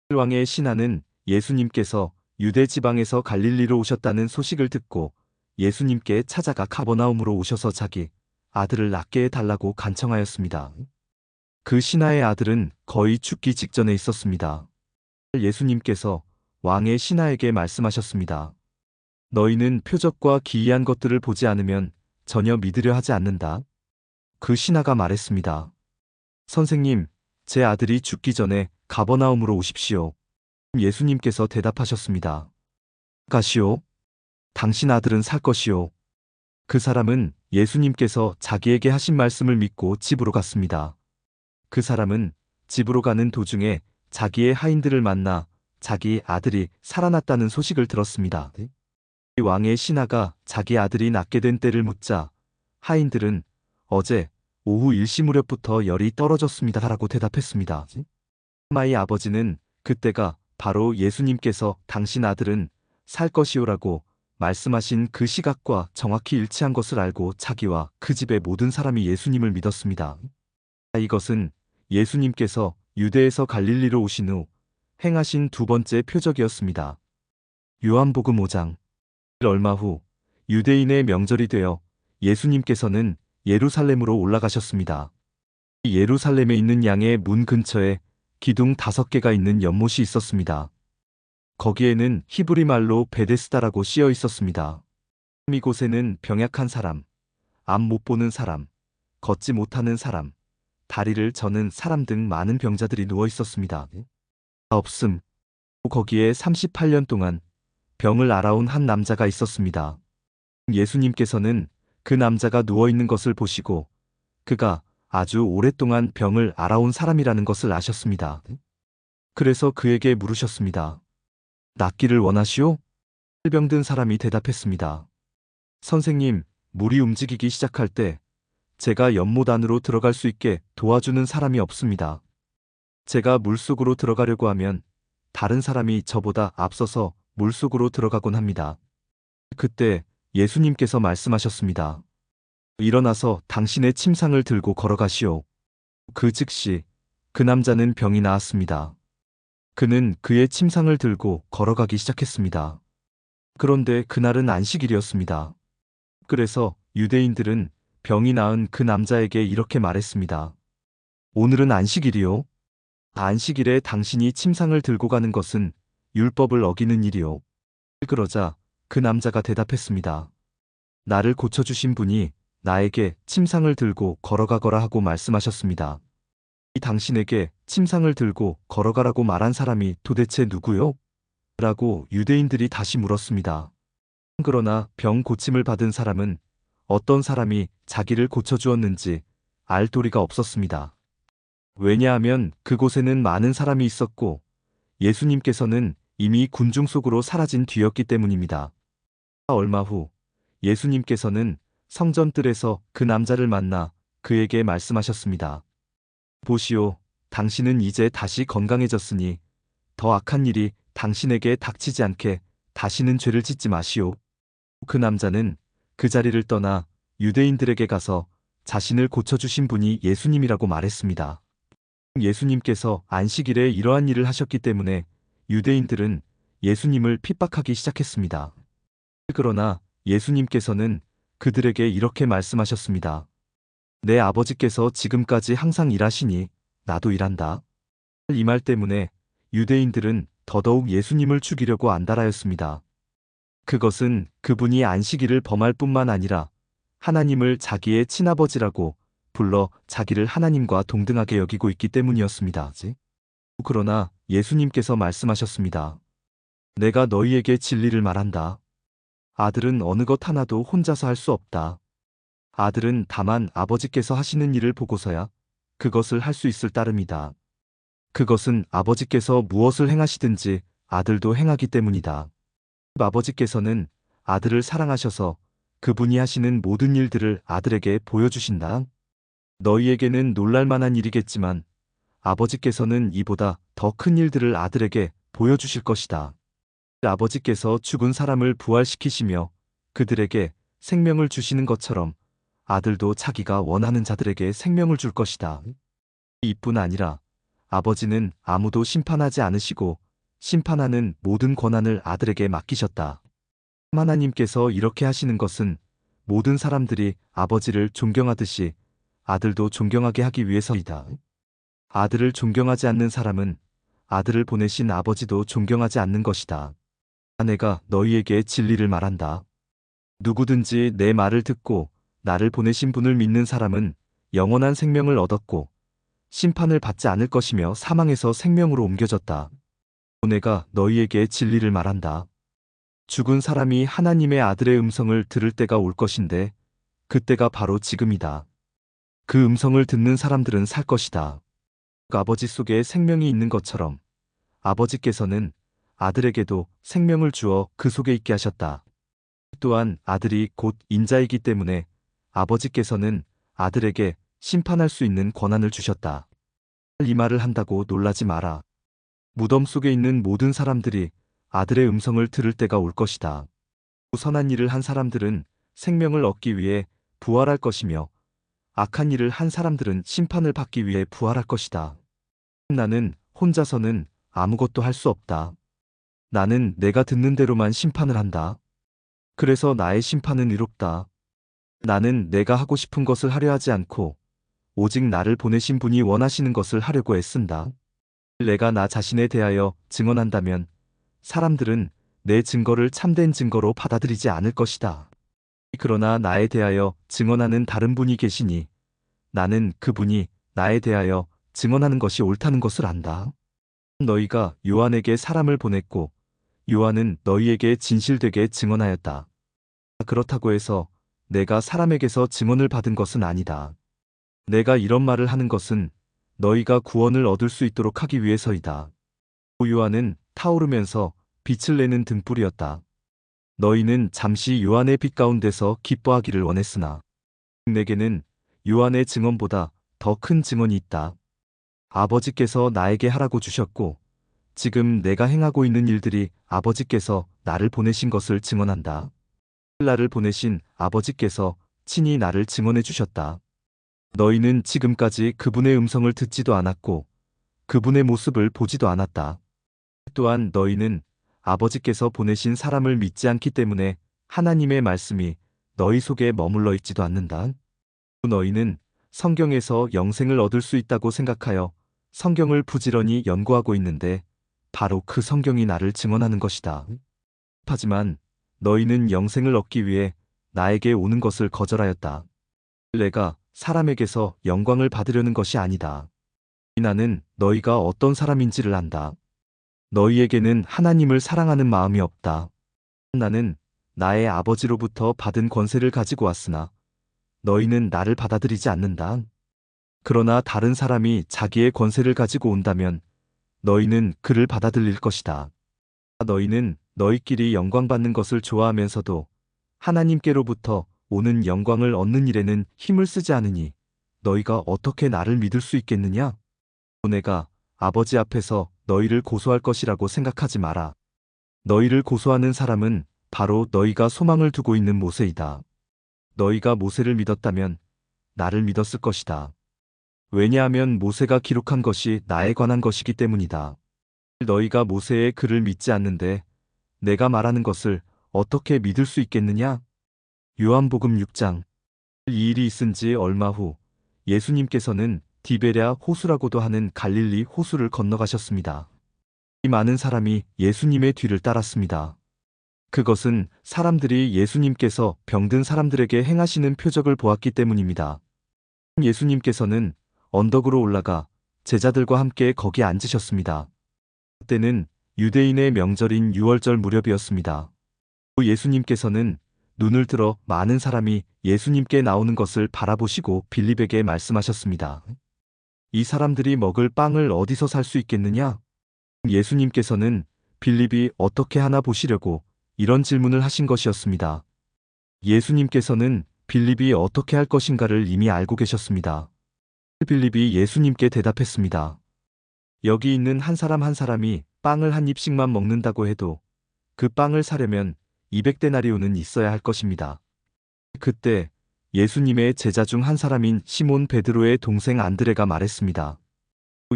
왕의 신하는 예수님께서 유대 지방에서 갈릴리로 오셨다는 소식을 듣고 예수님께 찾아가 가버나움으로 오셔서 자기 아들을 낫게 해달라고 간청하였습니다. 그 신하의 아들은 거의 죽기 직전에 있었습니다. 예수님께서 왕의 신하에게 말씀하셨습니다. 너희는 표적과 기이한 것들을 보지 않으면 전혀 믿으려 하지 않는다. 그 신하가 말했습니다. 선생님, 제 아들이 죽기 전에 가버나움으로 오십시오. 예수님께서 대답하셨습니다. 가시오. 당신 아들은 살 것이오. 그 사람은 예수님께서 자기에게 하신 말씀을 믿고 집으로 갔습니다. 그 사람은 집으로 가는 도중에 자기의 하인들을 만나 자기 아들이 살아났다는 소식을 들었습니다. 왕의 신하가 자기 아들이 낫게 된 때를 묻자 하인들은 어제 오후 1시 무렵부터 열이 떨어졌습니다 라고 대답했습니다. 마의 아버지는 그때가 바로 예수님께서 당신 아들은 살 것이오라고 말씀하신 그 시각과 정확히 일치한 것을 알고 자기와 그 집의 모든 사람이 예수님을 믿었습니다. 이것은 예수님께서 유대에서 갈릴리로 오신 후 행하신 두 번째 표적이었습니다. 요한복음 5장. 얼마 후 유대인의 명절이 되어 예수님께서는 예루살렘으로 올라가셨습니다. 예루살렘에 있는 양의 문 근처에 기둥 5개가 있는 연못이 있었습니다. 거기에는 히브리 말로 베데스다라고 쓰여 있었습니다. 이곳에는 병약한 사람, 앞 못 보는 사람, 걷지 못하는 사람, 다리를 저는 사람 등 많은 병자들이 누워 있었습니다. 없음. 거기에 38년 동안 병을 앓아온 한 남자가 있었습니다. 예수님께서는 그 남자가 누워있는 것을 보시고 그가 아주 오랫동안 병을 앓아온 사람이라는 것을 아셨습니다. 그래서 그에게 물으셨습니다. 낫기를 원하시오? 병든 사람이 대답했습니다. 선생님, 물이 움직이기 시작할 때 제가 연못 안으로 들어갈 수 있게 도와주는 사람이 없습니다. 제가 물속으로 들어가려고 하면 다른 사람이 저보다 앞서서 물속으로 들어가곤 합니다. 그때 예수님께서 말씀하셨습니다. 일어나서 당신의 침상을 들고 걸어가시오. 그 즉시 그 남자는 병이 나았습니다. 그는 그의 침상을 들고 걸어가기 시작했습니다. 그런데 그날은 안식일이었습니다. 그래서 유대인들은 병이 나은 그 남자에게 이렇게 말했습니다. 오늘은 안식일이요. 안식일에 당신이 침상을 들고 가는 것은 율법을 어기는 일이요. 그러자 그 남자가 대답했습니다. 나를 고쳐주신 분이 나에게 침상을 들고 걸어가거라 하고 말씀하셨습니다. 이 당신에게 침상을 들고 걸어가라고 말한 사람이 도대체 누구요? 라고 유대인들이 다시 물었습니다. 그러나 병 고침을 받은 사람은 어떤 사람이 자기를 고쳐주었는지 알 도리가 없었습니다. 왜냐하면 그곳에는 많은 사람이 있었고 예수님께서는 이미 군중 속으로 사라진 뒤였기 때문입니다. 얼마 후 예수님께서는 성전뜰에서 그 남자를 만나 그에게 말씀하셨습니다. 보시오, 당신은 이제 다시 건강해졌으니 더 악한 일이 당신에게 닥치지 않게 다시는 죄를 짓지 마시오. 그 남자는 그 자리를 떠나 유대인들에게 가서 자신을 고쳐주신 분이 예수님이라고 말했습니다. 예수님께서 안식일에 이러한 일을 하셨기 때문에 유대인들은 예수님을 핍박하기 시작했습니다. 그러나 예수님께서는 그들에게 이렇게 말씀하셨습니다. 내 아버지께서 지금까지 항상 일하시니 나도 일한다. 이 말 때문에 유대인들은 더더욱 예수님을 죽이려고 안달하였습니다. 그것은 그분이 안식일을 범할 뿐만 아니라 하나님을 자기의 친아버지라고 불러 자기를 하나님과 동등하게 여기고 있기 때문이었습니다. 그러나 예수님께서 말씀하셨습니다. 내가 너희에게 진리를 말한다. 아들은 어느 것 하나도 혼자서 할 수 없다. 아들은 다만 아버지께서 하시는 일을 보고서야 그것을 할 수 있을 따름이다. 그것은 아버지께서 무엇을 행하시든지 아들도 행하기 때문이다. 아버지께서는 아들을 사랑하셔서 그분이 하시는 모든 일들을 아들에게 보여주신다. 너희에게는 놀랄만한 일이겠지만 아버지께서는 이보다 더 큰 일들을 아들에게 보여주실 것이다. 아버지께서 죽은 사람을 부활시키시며 그들에게 생명을 주시는 것처럼 아들도 자기가 원하는 자들에게 생명을 줄 것이다. 이뿐 아니라 아버지는 아무도 심판하지 않으시고 심판하는 모든 권한을 아들에게 맡기셨다. 하나님께서 이렇게 하시는 것은 모든 사람들이 아버지를 존경하듯이 아들도 존경하게 하기 위해서이다. 아들을 존경하지 않는 사람은 아들을 보내신 아버지도 존경하지 않는 것이다. 내가 너희에게 진리를 말한다. 누구든지 내 말을 듣고 나를 보내신 분을 믿는 사람은 영원한 생명을 얻었고 심판을 받지 않을 것이며 사망에서 생명으로 옮겨졌다. 내가 너희에게 진리를 말한다. 죽은 사람이 하나님의 아들의 음성을 들을 때가 올 것인데 그때가 바로 지금이다. 그 음성을 듣는 사람들은 살 것이다. 아버지 속에 생명이 있는 것처럼 아버지께서는 아들에게도 생명을 주어 그 속에 있게 하셨다. 또한 아들이 곧 인자이기 때문에 아버지께서는 아들에게 심판할 수 있는 권한을 주셨다. 이 말을 한다고 놀라지 마라. 무덤 속에 있는 모든 사람들이 아들의 음성을 들을 때가 올 것이다. 선한 일을 한 사람들은 생명을 얻기 위해 부활할 것이며 악한 일을 한 사람들은 심판을 받기 위해 부활할 것이다. 나는 혼자서는 아무것도 할 수 없다. 나는 내가 듣는 대로만 심판을 한다. 그래서 나의 심판은 의롭다. 나는 내가 하고 싶은 것을 하려 하지 않고 오직 나를 보내신 분이 원하시는 것을 하려고 애쓴다. 내가 나 자신에 대하여 증언한다면 사람들은 내 증거를 참된 증거로 받아들이지 않을 것이다. 그러나 나에 대하여 증언하는 다른 분이 계시니 나는 그분이 나에 대하여 증언하는 것이 옳다는 것을 안다. 너희가 요한에게 사람을 보냈고 요한은 너희에게 진실되게 증언하였다. 그렇다고 해서 내가 사람에게서 증언을 받은 것은 아니다. 내가 이런 말을 하는 것은 너희가 구원을 얻을 수 있도록 하기 위해서이다. 요한은 타오르면서 빛을 내는 등불이었다. 너희는 잠시 요한의 빛 가운데서 기뻐하기를 원했으나 내게는 요한의 증언보다 더 큰 증언이 있다. 아버지께서 나에게 하라고 주셨고 지금 내가 행하고 있는 일들이 아버지께서 나를 보내신 것을 증언한다. 나를 보내신 아버지께서 친히 나를 증언해 주셨다. 너희는 지금까지 그분의 음성을 듣지도 않았고 그분의 모습을 보지도 않았다. 또한 너희는 아버지께서 보내신 사람을 믿지 않기 때문에 하나님의 말씀이 너희 속에 머물러 있지도 않는다. 너희는 성경에서 영생을 얻을 수 있다고 생각하여 성경을 부지런히 연구하고 있는데 바로 그 성경이 나를 증언하는 것이다. 하지만 너희는 영생을 얻기 위해 나에게 오는 것을 거절하였다. 내가 사람에게서 영광을 받으려는 것이 아니다. 나는 너희가 어떤 사람인지를 안다. 너희에게는 하나님을 사랑하는 마음이 없다. 나는 나의 아버지로부터 받은 권세를 가지고 왔으나 너희는 나를 받아들이지 않는다. 그러나 다른 사람이 자기의 권세를 가지고 온다면 너희는 그를 받아들일 것이다. 너희는 너희끼리 영광받는 것을 좋아하면서도 하나님께로부터 오는 영광을 얻는 일에는 힘을 쓰지 않으니 너희가 어떻게 나를 믿을 수 있겠느냐? 내가 아버지 앞에서 너희를 고소할 것이라고 생각하지 마라. 너희를 고소하는 사람은 바로 너희가 소망을 두고 있는 모세이다. 너희가 모세를 믿었다면 나를 믿었을 것이다. 왜냐하면 모세가 기록한 것이 나에 관한 것이기 때문이다. 너희가 모세의 글을 믿지 않는데 내가 말하는 것을 어떻게 믿을 수 있겠느냐? 요한복음 6장. 이 일이 있은 지 얼마 후 예수님께서는 디베랴 호수라고도 하는 갈릴리 호수를 건너가셨습니다. 이 많은 사람이 예수님의 뒤를 따랐습니다. 그것은 사람들이 예수님께서 병든 사람들에게 행하시는 표적을 보았기 때문입니다. 예수님께서는 언덕으로 올라가 제자들과 함께 거기 앉으셨습니다. 그때는 유대인의 명절인 유월절 무렵이었습니다. 예수님께서는 눈을 들어 많은 사람이 예수님께 나오는 것을 바라보시고 빌립에게 말씀하셨습니다. 이 사람들이 먹을 빵을 어디서 살 수 있겠느냐? 예수님께서는 빌립이 어떻게 하나 보시려고 이런 질문을 하신 것이었습니다. 예수님께서는 빌립이 어떻게 할 것인가를 이미 알고 계셨습니다. 빌립이 예수님께 대답했습니다. 여기 있는 한 사람 한 사람이 빵을 한 입씩만 먹는다고 해도 그 빵을 사려면 200데나리온은 있어야 할 것입니다. 그때 예수님의 제자 중 한 사람인 시몬 베드로의 동생 안드레가 말했습니다.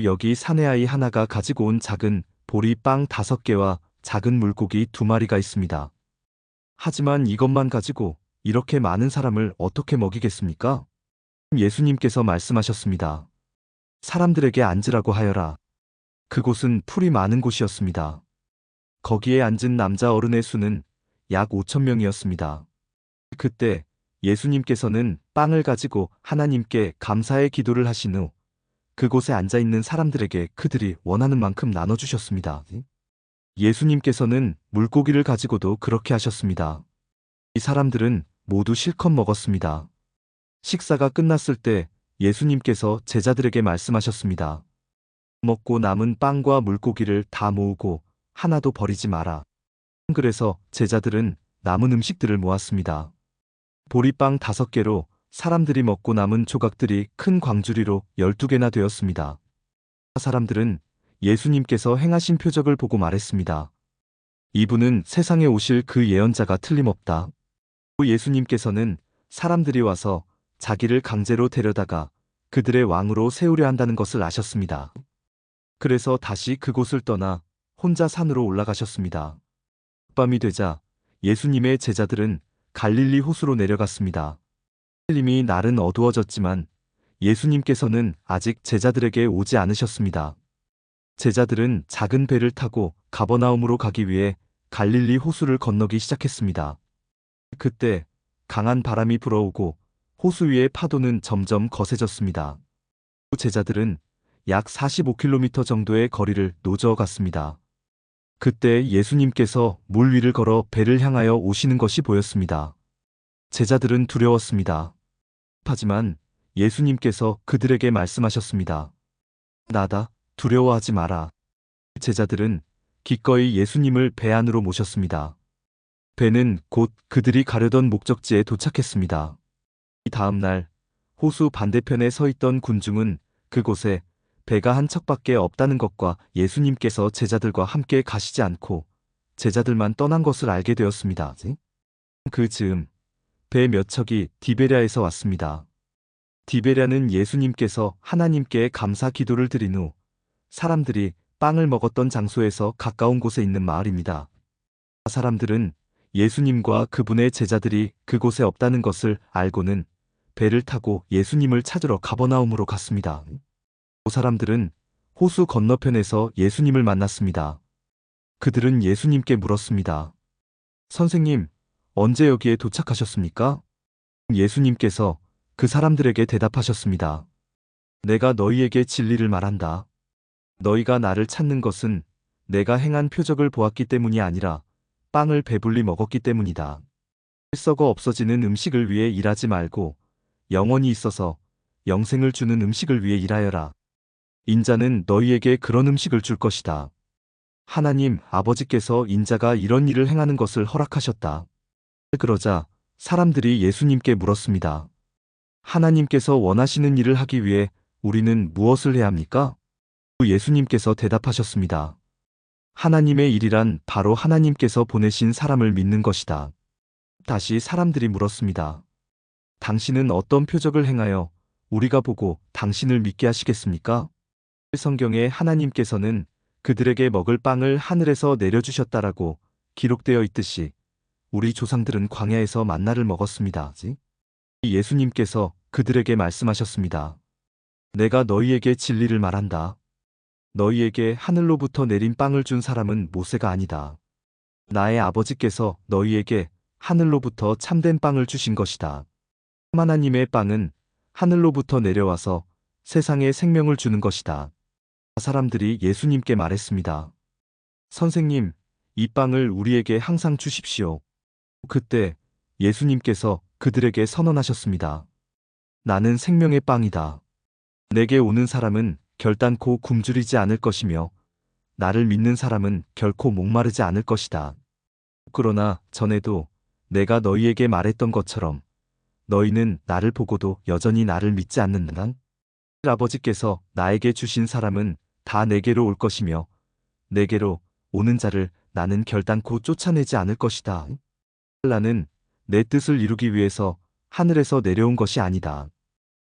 여기 사내아이 하나가 가지고 온 작은 보리빵 5개와 작은 물고기 2마리가 있습니다. 하지만 이것만 가지고 이렇게 많은 사람을 어떻게 먹이겠습니까? 예수님께서 말씀하셨습니다. 사람들에게 앉으라고 하여라. 그곳은 풀이 많은 곳이었습니다. 거기에 앉은 남자 어른의 수는 약 5,000명이었습니다. 그때 예수님께서는 빵을 가지고 하나님께 감사의 기도를 하신 후 그곳에 앉아 있는 사람들에게 그들이 원하는 만큼 나눠주셨습니다. 예수님께서는 물고기를 가지고도 그렇게 하셨습니다. 이 사람들은 모두 실컷 먹었습니다. 식사가 끝났을 때 예수님께서 제자들에게 말씀하셨습니다. 먹고 남은 빵과 물고기를 다 모으고 하나도 버리지 마라. 그래서 제자들은 남은 음식들을 모았습니다. 보리빵 5개로 사람들이 먹고 남은 조각들이 큰 광주리로 12개나 되었습니다. 사람들은 예수님께서 행하신 표적을 보고 말했습니다. 이분은 세상에 오실 그 예언자가 틀림없다. 예수님께서는 사람들이 와서 자기를 강제로 데려다가 그들의 왕으로 세우려 한다는 것을 아셨습니다. 그래서 다시 그곳을 떠나 혼자 산으로 올라가셨습니다. 밤이 되자 예수님의 제자들은 갈릴리 호수로 내려갔습니다. 이미 날은 어두워졌지만 예수님께서는 아직 제자들에게 오지 않으셨습니다. 제자들은 작은 배를 타고 가버나움으로 가기 위해 갈릴리 호수를 건너기 시작했습니다. 그때 강한 바람이 불어오고 호수 위의 파도는 점점 거세졌습니다. 제자들은 약 45km 정도의 거리를 노저어 갔습니다. 그때 예수님께서 물 위를 걸어 배를 향하여 오시는 것이 보였습니다. 제자들은 두려웠습니다. 하지만 예수님께서 그들에게 말씀하셨습니다. 나다, 두려워하지 마라. 제자들은 기꺼이 예수님을 배 안으로 모셨습니다. 배는 곧 그들이 가려던 목적지에 도착했습니다. 이 다음 날 호수 반대편에 서 있던 군중은 그곳에 배가 한 척밖에 없다는 것과 예수님께서 제자들과 함께 가시지 않고 제자들만 떠난 것을 알게 되었습니다. 그 즈음 배 몇 척이 디베랴에서 왔습니다. 디베랴는 예수님께서 하나님께 감사 기도를 드린 후 사람들이 빵을 먹었던 장소에서 가까운 곳에 있는 마을입니다. 사람들은 예수님과 그분의 제자들이 그곳에 없다는 것을 알고는 배를 타고 예수님을 찾으러 가버나움으로 갔습니다. 사람들은 호수 건너편에서 예수님을 만났습니다. 그들은 예수님께 물었습니다. 선생님, 언제 여기에 도착하셨습니까? 예수님께서 그 사람들에게 대답하셨습니다. 내가 너희에게 진리를 말한다. 너희가 나를 찾는 것은 내가 행한 표적을 보았기 때문이 아니라 빵을 배불리 먹었기 때문이다. 썩어 없어지는 음식을 위해 일하지 말고 영원히 있어서 영생을 주는 음식을 위해 일하여라. 인자는 너희에게 그런 음식을 줄 것이다. 하나님 아버지께서 인자가 이런 일을 행하는 것을 허락하셨다. 그러자 사람들이 예수님께 물었습니다. 하나님께서 원하시는 일을 하기 위해 우리는 무엇을 해야 합니까? 예수님께서 대답하셨습니다. 하나님의 일이란 바로 하나님께서 보내신 사람을 믿는 것이다. 다시 사람들이 물었습니다. 당신은 어떤 표적을 행하여 우리가 보고 당신을 믿게 하시겠습니까? 성경에 하나님께서는 그들에게 먹을 빵을 하늘에서 내려주셨다라고 기록되어 있듯이 우리 조상들은 광야에서 만나를 먹었습니다. 예수님께서 그들에게 말씀하셨습니다. 내가 너희에게 진리를 말한다. 너희에게 하늘로부터 내린 빵을 준 사람은 모세가 아니다. 나의 아버지께서 너희에게 하늘로부터 참된 빵을 주신 것이다. 하나님의 빵은 하늘로부터 내려와서 세상에 생명을 주는 것이다. 사람들이 예수님께 말했습니다. 선생님, 이 빵을 우리에게 항상 주십시오. 그때 예수님께서 그들에게 선언하셨습니다. 나는 생명의 빵이다. 내게 오는 사람은 결단코 굶주리지 않을 것이며 나를 믿는 사람은 결코 목마르지 않을 것이다. 그러나 전에도 내가 너희에게 말했던 것처럼 너희는 나를 보고도 여전히 나를 믿지 않는다. 아버지께서 나에게 주신 사람은 다 내게로 올 것이며 내게로 오는 자를 나는 결단코 쫓아내지 않을 것이다. 나는 내 뜻을 이루기 위해서 하늘에서 내려온 것이 아니다.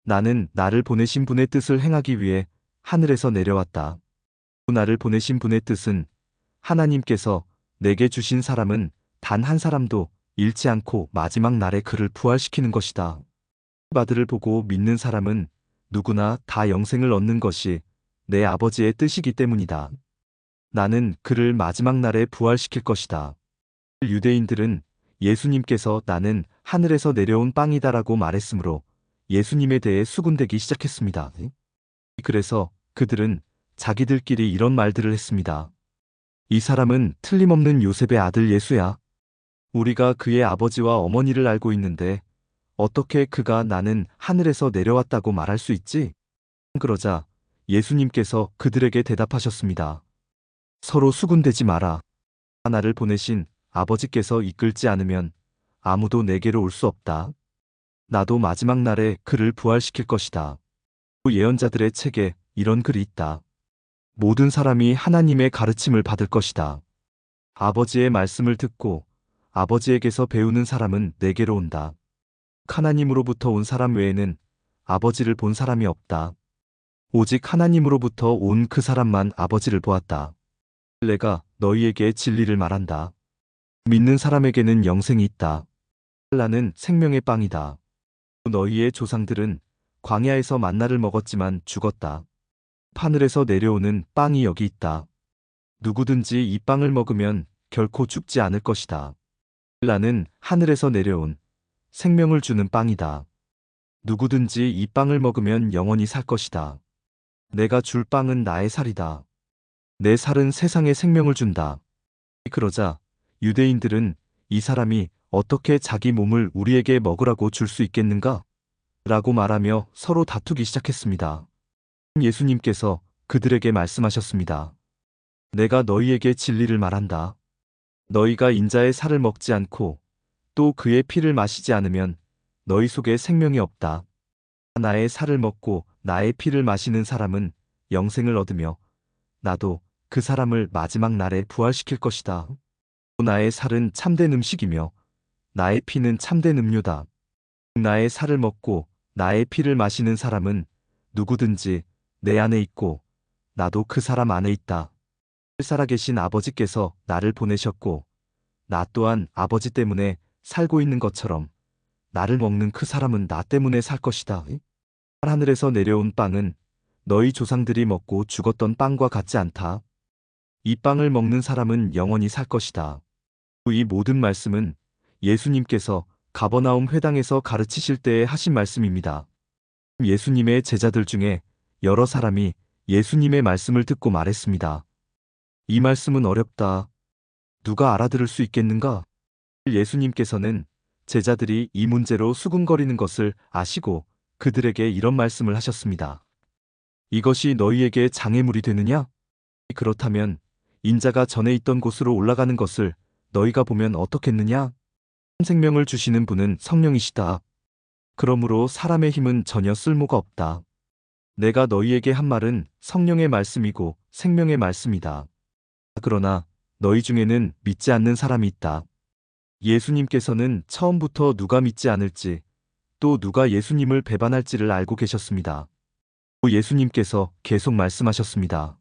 나는 나를 보내신 분의 뜻을 행하기 위해 하늘에서 내려왔다. 나를 보내신 분의 뜻은 하나님께서 내게 주신 사람은 단 한 사람도 잃지 않고 마지막 날에 그를 부활시키는 것이다. 아들을 보고 믿는 사람은 누구나 다 영생을 얻는 것이 내 아버지의 뜻이기 때문이다. 나는 그를 마지막 날에 부활시킬 것이다. 유대인들은 예수님께서 나는 하늘에서 내려온 빵이다라고 말했으므로 예수님에 대해 수군대기 시작했습니다. 그래서 그들은 자기들끼리 이런 말들을 했습니다. 이 사람은 틀림없는 요셉의 아들 예수야. 우리가 그의 아버지와 어머니를 알고 있는데 어떻게 그가 나는 하늘에서 내려왔다고 말할 수 있지? 그러자 예수님께서 그들에게 대답하셨습니다. 서로 수군대지 마라. 나를 보내신 아버지께서 이끌지 않으면 아무도 내게로 올 수 없다. 나도 마지막 날에 그를 부활시킬 것이다. 예언자들의 책에 이런 글이 있다. 모든 사람이 하나님의 가르침을 받을 것이다. 아버지의 말씀을 듣고 아버지에게서 배우는 사람은 내게로 온다. 하나님으로부터 온 사람 외에는 아버지를 본 사람이 없다. 오직 하나님으로부터 온 그 사람만 아버지를 보았다. 내가 너희에게 진리를 말한다. 믿는 사람에게는 영생이 있다. 나는 생명의 빵이다. 너희의 조상들은 광야에서 만나를 먹었지만 죽었다. 하늘에서 내려오는 빵이 여기 있다. 누구든지 이 빵을 먹으면 결코 죽지 않을 것이다. 나는 하늘에서 내려온 생명을 주는 빵이다. 누구든지 이 빵을 먹으면 영원히 살 것이다. 내가 줄 빵은 나의 살이다. 내 살은 세상에 생명을 준다. 그러자 유대인들은 이 사람이 어떻게 자기 몸을 우리에게 먹으라고 줄 수 있겠는가? 라고 말하며 서로 다투기 시작했습니다. 예수님께서 그들에게 말씀하셨습니다. 내가 너희에게 진리를 말한다. 너희가 인자의 살을 먹지 않고 또 그의 피를 마시지 않으면 너희 속에 생명이 없다. 나의 살을 먹고 나의 피를 마시는 사람은 영생을 얻으며 나도 그 사람을 마지막 날에 부활시킬 것이다. 나의 살은 참된 음식이며 나의 피는 참된 음료다. 나의 살을 먹고 나의 피를 마시는 사람은 누구든지 내 안에 있고 나도 그 사람 안에 있다. 살아계신 아버지께서 나를 보내셨고 나 또한 아버지 때문에 살고 있는 것처럼 나를 먹는 그 사람은 나 때문에 살 것이다. 하늘에서 내려온 빵은 너희 조상들이 먹고 죽었던 빵과 같지 않다. 이 빵을 먹는 사람은 영원히 살 것이다. 이 모든 말씀은 예수님께서 가버나움 회당에서 가르치실 때에 하신 말씀입니다. 예수님의 제자들 중에 여러 사람이 예수님의 말씀을 듣고 말했습니다. 이 말씀은 어렵다. 누가 알아들을 수 있겠는가? 예수님께서는 제자들이 이 문제로 수군거리는 것을 아시고 그들에게 이런 말씀을 하셨습니다. 이것이 너희에게 장애물이 되느냐? 그렇다면 인자가 전에 있던 곳으로 올라가는 것을 너희가 보면 어떻겠느냐? 생명을 주시는 분은 성령이시다. 그러므로 사람의 힘은 전혀 쓸모가 없다. 내가 너희에게 한 말은 성령의 말씀이고 생명의 말씀이다. 그러나 너희 중에는 믿지 않는 사람이 있다. 예수님께서는 처음부터 누가 믿지 않을지 또 누가 예수님을 배반할지를 알고 계셨습니다. 또 예수님께서 계속 말씀하셨습니다.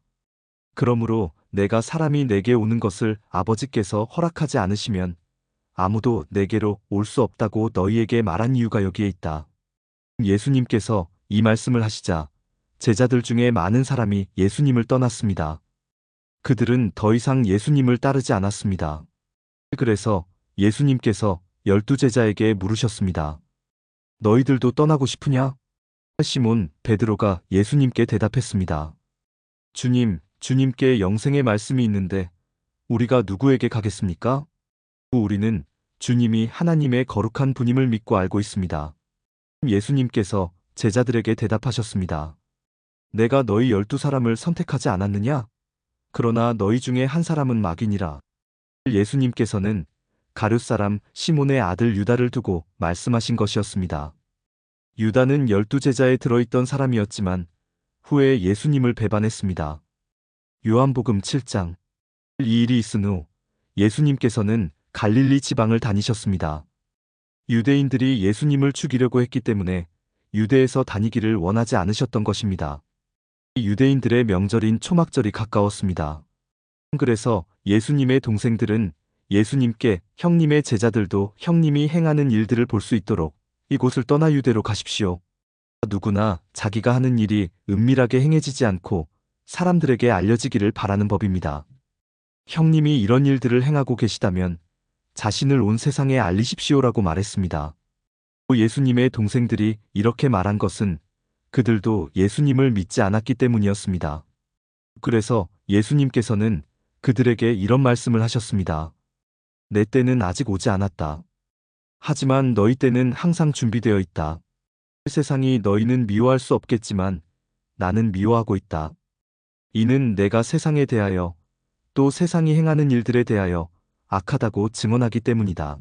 그러므로 내가 사람이 내게 오는 것을 아버지께서 허락하지 않으시면 아무도 내게로 올 수 없다고 너희에게 말한 이유가 여기에 있다. 예수님께서 이 말씀을 하시자 제자들 중에 많은 사람이 예수님을 떠났습니다. 그들은 더 이상 예수님을 따르지 않았습니다. 그래서 예수님께서 12제자에게 물으셨습니다. 너희들도 떠나고 싶으냐? 시몬 베드로가 예수님께 대답했습니다. 주님, 주님께 영생의 말씀이 있는데 우리가 누구에게 가겠습니까? 우리는 주님이 하나님의 거룩한 분임을 믿고 알고 있습니다. 예수님께서 제자들에게 대답하셨습니다. 내가 너희 12사람을 선택하지 않았느냐? 그러나 너희 중에 한 사람은 마귀니라. 예수님께서는 가룟 사람 시몬의 아들 유다를 두고 말씀하신 것이었습니다. 유다는 12제자에 들어있던 사람이었지만 후에 예수님을 배반했습니다. 요한복음 7장. 이 일이 있은 후 예수님께서는 갈릴리 지방을 다니셨습니다. 유대인들이 예수님을 죽이려고 했기 때문에 유대에서 다니기를 원하지 않으셨던 것입니다. 유대인들의 명절인 초막절이 가까웠습니다. 그래서 예수님의 동생들은 예수님께 형님의 제자들도 형님이 행하는 일들을 볼 수 있도록 이곳을 떠나 유대로 가십시오. 누구나 자기가 하는 일이 은밀하게 행해지지 않고 사람들에게 알려지기를 바라는 법입니다. 형님이 이런 일들을 행하고 계시다면 자신을 온 세상에 알리십시오라고 말했습니다. 예수님의 동생들이 이렇게 말한 것은 그들도 예수님을 믿지 않았기 때문이었습니다. 그래서 예수님께서는 그들에게 이런 말씀을 하셨습니다. 내 때는 아직 오지 않았다. 하지만 너희 때는 항상 준비되어 있다. 세상이 너희는 미워할 수 없겠지만 나는 미워하고 있다. 이는 내가 세상에 대하여 또 세상이 행하는 일들에 대하여 악하다고 증언하기 때문이다.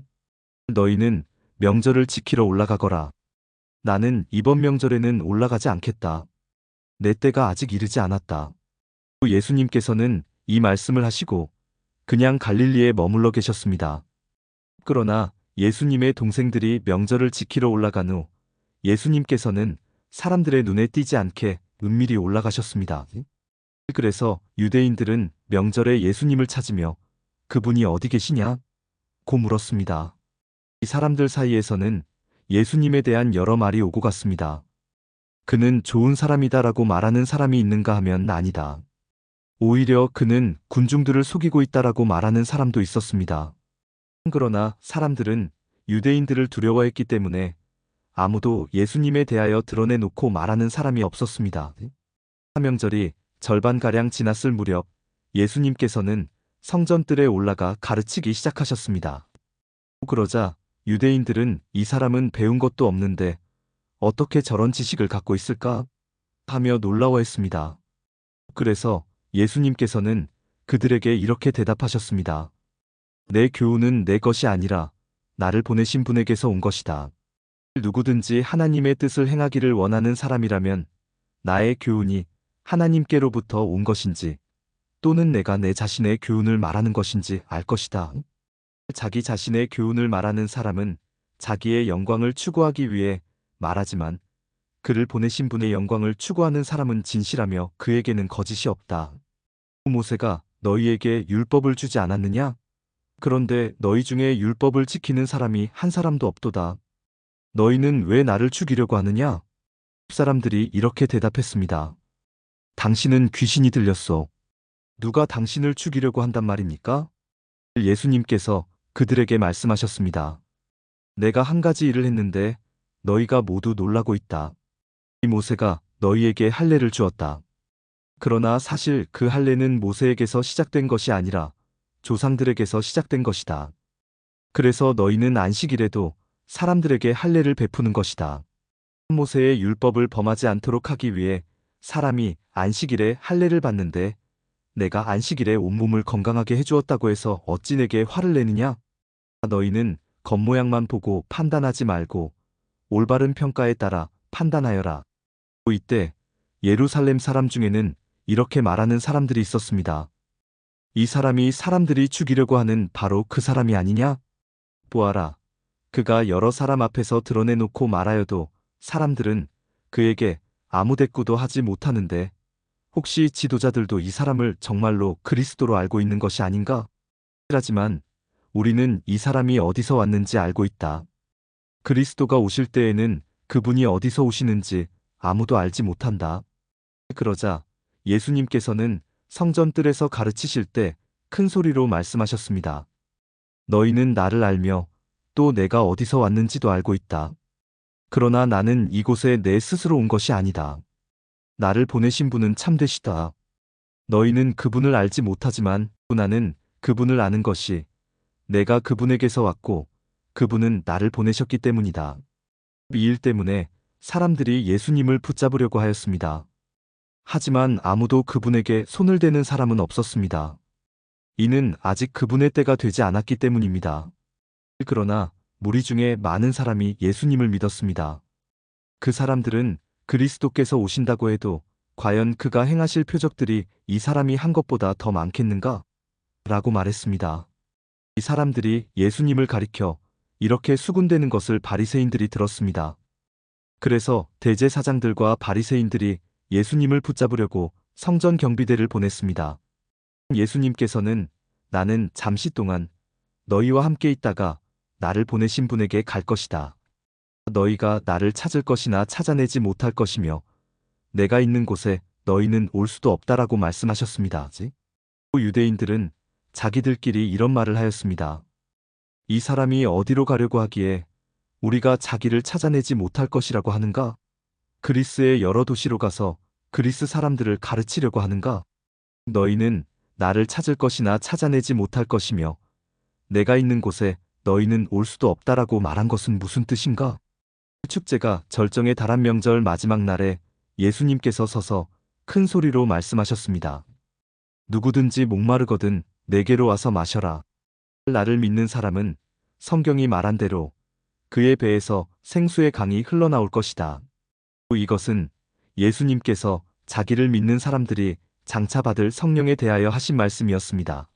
너희는 명절을 지키러 올라가거라. 나는 이번 명절에는 올라가지 않겠다. 내 때가 아직 이르지 않았다. 예수님께서는 이 말씀을 하시고 그냥 갈릴리에 머물러 계셨습니다. 그러나 예수님의 동생들이 명절을 지키러 올라간 후 예수님께서는 사람들의 눈에 띄지 않게 은밀히 올라가셨습니다. 그래서 유대인들은 명절에 예수님을 찾으며 그분이 어디 계시냐? 고 물었습니다. 이 사람들 사이에서는 예수님에 대한 여러 말이 오고 갔습니다. 그는 좋은 사람이다라고 말하는 사람이 있는가 하면 아니다. 오히려 그는 군중들을 속이고 있다라고 말하는 사람도 있었습니다. 그러나 사람들은 유대인들을 두려워했기 때문에 아무도 예수님에 대하여 드러내놓고 말하는 사람이 없었습니다. 사명절이 절반가량 지났을 무렵 예수님께서는 성전뜰에 올라가 가르치기 시작하셨습니다. 그러자 유대인들은 이 사람은 배운 것도 없는데 어떻게 저런 지식을 갖고 있을까? 하며 놀라워했습니다. 그래서 예수님께서는 그들에게 이렇게 대답하셨습니다. 내 교훈은 내 것이 아니라 나를 보내신 분에게서 온 것이다. 누구든지 하나님의 뜻을 행하기를 원하는 사람이라면 나의 교훈이 하나님께로부터 온 것인지 또는 내가 내 자신의 교훈을 말하는 것인지 알 것이다. 자기 자신의 교훈을 말하는 사람은 자기의 영광을 추구하기 위해 말하지만 그를 보내신 분의 영광을 추구하는 사람은 진실하며 그에게는 거짓이 없다. 모세가 너희에게 율법을 주지 않았느냐? 그런데 너희 중에 율법을 지키는 사람이 한 사람도 없도다. 너희는 왜 나를 죽이려고 하느냐? 사람들이 이렇게 대답했습니다. 당신은 귀신이 들렸소. 누가 당신을 죽이려고 한단 말입니까? 예수님께서 그들에게 말씀하셨습니다. 내가 한 가지 일을 했는데 너희가 모두 놀라고 있다. 이 모세가 너희에게 할례를 주었다. 그러나 사실 그 할례는 모세에게서 시작된 것이 아니라 조상들에게서 시작된 것이다. 그래서 너희는 안식일에도 사람들에게 할례를 베푸는 것이다. 모세의 율법을 범하지 않도록 하기 위해 사람이 안식일에 할례를 받는데 내가 안식일에 온몸을 건강하게 해주었다고 해서 어찌 내게 화를 내느냐? 너희는 겉모양만 보고 판단하지 말고 올바른 평가에 따라 판단하여라. 이때 예루살렘 사람 중에는 이렇게 말하는 사람들이 있었습니다. 이 사람이 사람들이 죽이려고 하는 바로 그 사람이 아니냐? 보아라. 그가 여러 사람 앞에서 드러내놓고 말하여도 사람들은 그에게 아무 대꾸도 하지 못하는데 혹시 지도자들도 이 사람을 정말로 그리스도로 알고 있는 것이 아닌가? 하지만 우리는 이 사람이 어디서 왔는지 알고 있다. 그리스도가 오실 때에는 그분이 어디서 오시는지 아무도 알지 못한다. 그러자 예수님께서는 성전 뜰에서 가르치실 때 큰 소리로 말씀하셨습니다. 너희는 나를 알며 또 내가 어디서 왔는지도 알고 있다. 그러나 나는 이곳에 내 스스로 온 것이 아니다. 나를 보내신 분은 참되시다. 너희는 그분을 알지 못하지만 나는 그분을 아는 것이 내가 그분에게서 왔고 그분은 나를 보내셨기 때문이다. 이 일 때문에 사람들이 예수님을 붙잡으려고 하였습니다. 하지만 아무도 그분에게 손을 대는 사람은 없었습니다. 이는 아직 그분의 때가 되지 않았기 때문입니다. 그러나 무리 중에 많은 사람이 예수님을 믿었습니다. 그 사람들은 그리스도께서 오신다고 해도 과연 그가 행하실 표적들이 이 사람이 한 것보다 더 많겠는가? 라고 말했습니다. 이 사람들이 예수님을 가리켜 이렇게 수군대는 것을 바리새인들이 들었습니다. 그래서 대제사장들과 바리새인들이 예수님을 붙잡으려고 성전 경비대를 보냈습니다. 예수님께서는 나는 잠시 동안 너희와 함께 있다가 나를 보내신 분에게 갈 것이다. 너희가 나를 찾을 것이나 찾아내지 못할 것이며 내가 있는 곳에 너희는 올 수도 없다라고 말씀하셨습니다. 유대인들은 자기들끼리 이런 말을 하였습니다. 이 사람이 어디로 가려고 하기에 우리가 자기를 찾아내지 못할 것이라고 하는가? 그리스의 여러 도시로 가서 그리스 사람들을 가르치려고 하는가? 너희는 나를 찾을 것이나 찾아내지 못할 것이며 내가 있는 곳에 너희는 올 수도 없다라고 말한 것은 무슨 뜻인가? 축제가 절정에 달한 명절 마지막 날에 예수님께서 서서 큰 소리로 말씀하셨습니다. 누구든지 목마르거든 내게로 와서 마셔라. 나를 믿는 사람은 성경이 말한 대로 그의 배에서 생수의 강이 흘러나올 것이다. 이것은 예수님께서 자기를 믿는 사람들이 장차 받을 성령에 대하여 하신 말씀이었습니다.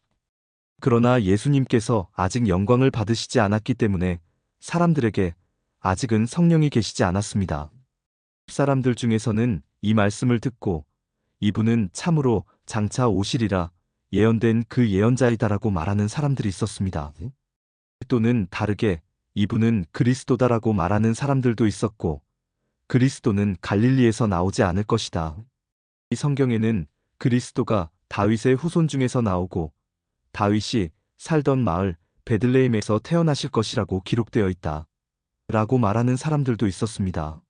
그러나 예수님께서 아직 영광을 받으시지 않았기 때문에 사람들에게 아직은 성령이 계시지 않았습니다. 사람들 중에서는 이 말씀을 듣고 이분은 참으로 장차 오시리라 예언된 그 예언자이다라고 말하는 사람들이 있었습니다. 또는 다르게 이분은 그리스도다라고 말하는 사람들도 있었고 그리스도는 갈릴리에서 나오지 않을 것이다. 이 성경에는 그리스도가 다윗의 후손 중에서 나오고 다윗이 살던 마을 베들레헴에서 태어나실 것이라고 기록되어 있다. 라고 말하는 사람들도 있었습니다.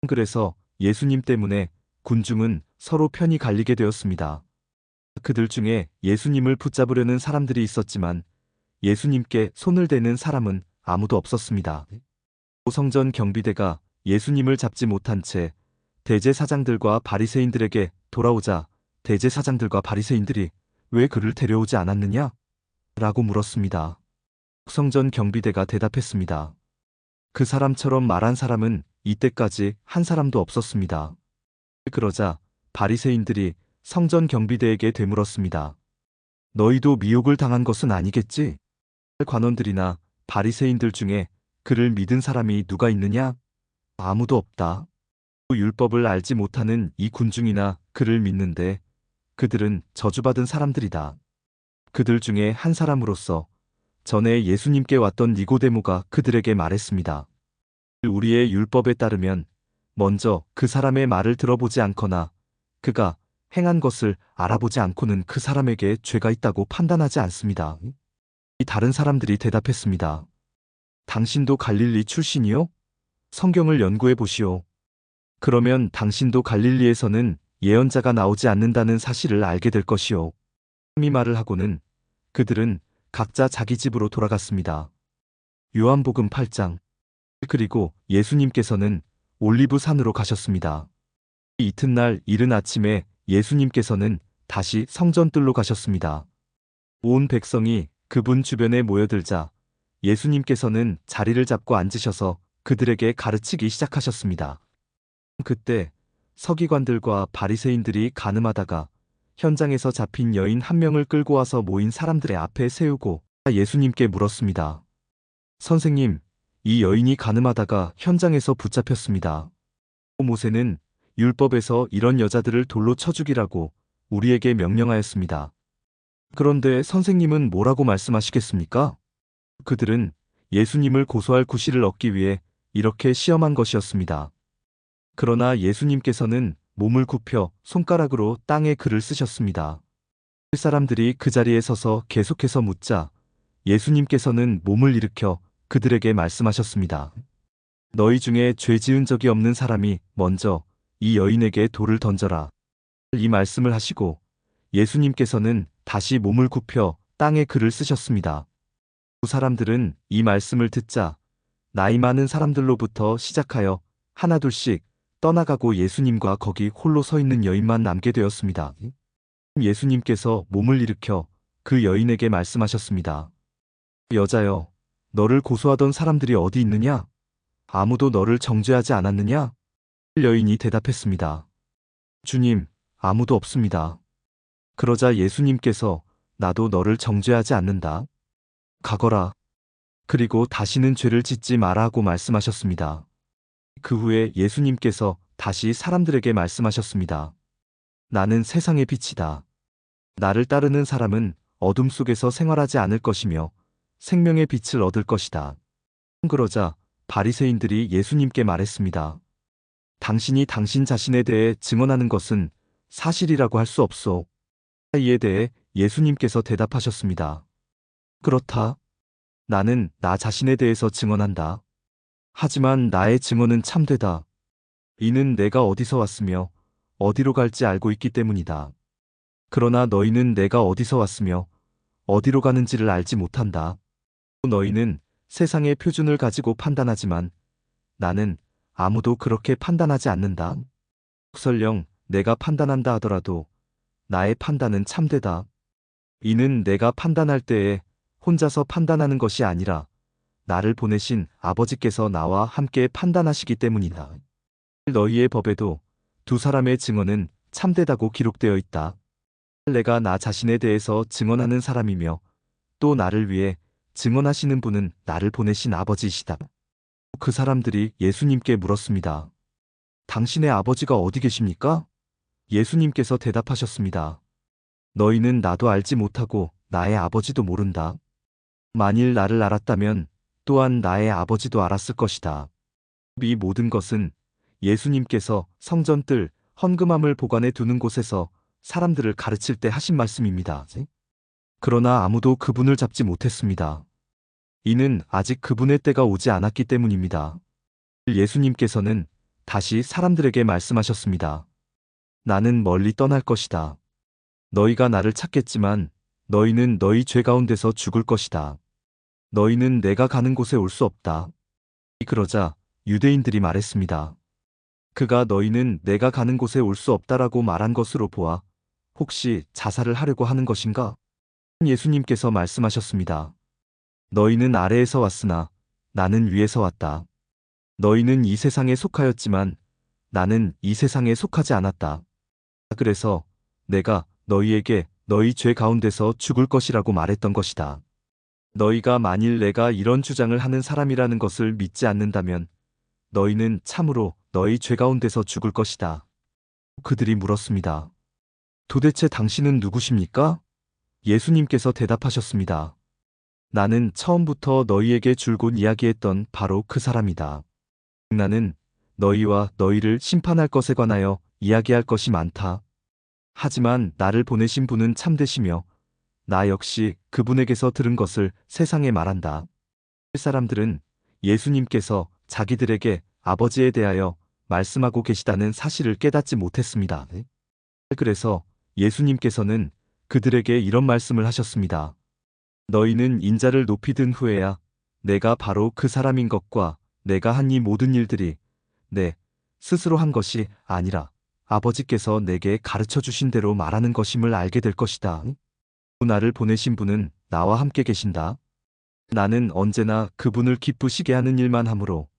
그래서 예수님 때문에 군중은 서로 편이 갈리게 되었습니다. 그들 중에 예수님을 붙잡으려는 사람들이 있었지만 예수님께 손을 대는 사람은 아무도 없었습니다. 성전 경비대가 예수님을 잡지 못한 채 대제사장들과 바리새인들에게 돌아오자 대제사장들과 바리새인들이 왜 그를 데려오지 않았느냐? 라고 물었습니다. 성전 경비대가 대답했습니다. 그 사람처럼 말한 사람은 이때까지 한 사람도 없었습니다. 그러자 바리새인들이 성전 경비대에게 되물었습니다. 너희도 미혹을 당한 것은 아니겠지? 관원들이나 바리새인들 중에 그를 믿은 사람이 누가 있느냐? 아무도 없다. 율법을 알지 못하는 이 군중이나 그를 믿는데 그들은 저주받은 사람들이다. 그들 중에 한 사람으로서 전에 예수님께 왔던 니고데모가 그들에게 말했습니다. 우리의 율법에 따르면 먼저 그 사람의 말을 들어보지 않거나 그가 행한 것을 알아보지 않고는 그 사람에게 죄가 있다고 판단하지 않습니다. 이 다른 사람들이 대답했습니다. 당신도 갈릴리 출신이요? 성경을 연구해 보시오. 그러면 당신도 갈릴리에서는 예언자가 나오지 않는다는 사실을 알게 될 것이오. 이 말을 하고는 그들은 각자 자기 집으로 돌아갔습니다. 요한복음 8장. 그리고 예수님께서는 올리브 산으로 가셨습니다. 이튿날 이른 아침에 예수님께서는 다시 성전뜰로 가셨습니다. 온 백성이 그분 주변에 모여들자 예수님께서는 자리를 잡고 앉으셔서 그들에게 가르치기 시작하셨습니다. 그때 서기관들과 바리새인들이 간음하다가 현장에서 잡힌 여인 한 명을 끌고 와서 모인 사람들의 앞에 세우고 예수님께 물었습니다. 선생님, 이 여인이 간음하다가 현장에서 붙잡혔습니다. 모세는 율법에서 이런 여자들을 돌로 쳐 죽이라고 우리에게 명령하였습니다. 그런데 선생님은 뭐라고 말씀하시겠습니까? 그들은 예수님을 고소할 구실을 얻기 위해 이렇게 시험한 것이었습니다. 그러나 예수님께서는 몸을 굽혀 손가락으로 땅에 글을 쓰셨습니다. 사람들이 그 자리에 서서 계속해서 묻자 예수님께서는 몸을 일으켜 그들에게 말씀하셨습니다. 너희 중에 죄 지은 적이 없는 사람이 먼저 이 여인에게 돌을 던져라. 이 말씀을 하시고 예수님께서는 다시 몸을 굽혀 땅에 글을 쓰셨습니다. 두 사람들은 이 말씀을 듣자 나이 많은 사람들로부터 시작하여 하나둘씩 떠나가고 예수님과 거기 홀로 서 있는 여인만 남게 되었습니다. 예수님께서 몸을 일으켜 그 여인에게 말씀하셨습니다. 여자여, 너를 고소하던 사람들이 어디 있느냐? 아무도 너를 정죄하지 않았느냐? 여인이 대답했습니다. 주님, 아무도 없습니다. 그러자 예수님께서 나도 너를 정죄하지 않는다. 가거라. 그리고 다시는 죄를 짓지 마라 하고 말씀하셨습니다. 그 후에 예수님께서 다시 사람들에게 말씀하셨습니다. 나는 세상의 빛이다. 나를 따르는 사람은 어둠 속에서 생활하지 않을 것이며 생명의 빛을 얻을 것이다. 그러자 바리새인들이 예수님께 말했습니다. 당신이 당신 자신에 대해 증언하는 것은 사실이라고 할 수 없소. 이에 대해 예수님께서 대답하셨습니다. 그렇다. 나는 나 자신에 대해서 증언한다. 하지만 나의 증언은 참되다. 이는 내가 어디서 왔으며 어디로 갈지 알고 있기 때문이다. 그러나 너희는 내가 어디서 왔으며 어디로 가는지를 알지 못한다. 너희는 세상의 표준을 가지고 판단하지만 나는 아무도 그렇게 판단하지 않는다. 설령 내가 판단한다 하더라도 나의 판단은 참되다. 이는 내가 판단할 때에 혼자서 판단하는 것이 아니라 나를 보내신 아버지께서 나와 함께 판단하시기 때문이다. 너희의 법에도 두 사람의 증언은 참되다고 기록되어 있다. 내가 나 자신에 대해서 증언하는 사람이며 또 나를 위해 증언하시는 분은 나를 보내신 아버지이시다. 그 사람들이 예수님께 물었습니다. 당신의 아버지가 어디 계십니까? 예수님께서 대답하셨습니다. 너희는 나도 알지 못하고 나의 아버지도 모른다. 만일 나를 알았다면 또한 나의 아버지도 알았을 것이다. 이 모든 것은 예수님께서 성전뜰 헌금함을 보관해 두는 곳에서 사람들을 가르칠 때 하신 말씀입니다. 그러나 아무도 그분을 잡지 못했습니다. 이는 아직 그분의 때가 오지 않았기 때문입니다. 예수님께서는 다시 사람들에게 말씀하셨습니다. 나는 멀리 떠날 것이다. 너희가 나를 찾겠지만 너희는 너희 죄 가운데서 죽을 것이다. 너희는 내가 가는 곳에 올 수 없다. 그러자 유대인들이 말했습니다. 그가 너희는 내가 가는 곳에 올 수 없다라고 말한 것으로 보아 혹시 자살을 하려고 하는 것인가? 예수님께서 말씀하셨습니다. 너희는 아래에서 왔으나 나는 위에서 왔다. 너희는 이 세상에 속하였지만 나는 이 세상에 속하지 않았다. 그래서 내가 너희에게 너희 죄 가운데서 죽을 것이라고 말했던 것이다. 너희가 만일 내가 이런 주장을 하는 사람이라는 것을 믿지 않는다면 너희는 참으로 너희 죄 가운데서 죽을 것이다. 그들이 물었습니다. 도대체 당신은 누구십니까? 예수님께서 대답하셨습니다. 나는 처음부터 너희에게 줄곧 이야기했던 바로 그 사람이다. 나는 너희와 너희를 심판할 것에 관하여 이야기할 것이 많다. 하지만 나를 보내신 분은 참되시며 나 역시 그분에게서 들은 것을 세상에 말한다. 사람들은 예수님께서 자기들에게 아버지에 대하여 말씀하고 계시다는 사실을 깨닫지 못했습니다. 그래서 예수님께서는 그들에게 이런 말씀을 하셨습니다. 너희는 인자를 높이 든 후에야 내가 바로 그 사람인 것과 내가 한 이 모든 일들이 스스로 한 것이 아니라 아버지께서 내게 가르쳐 주신 대로 말하는 것임을 알게 될 것이다. 나를 보내신 분은 나와 함께 계신다. 나는 언제나 그분을 기쁘시게 하는 일만 하므로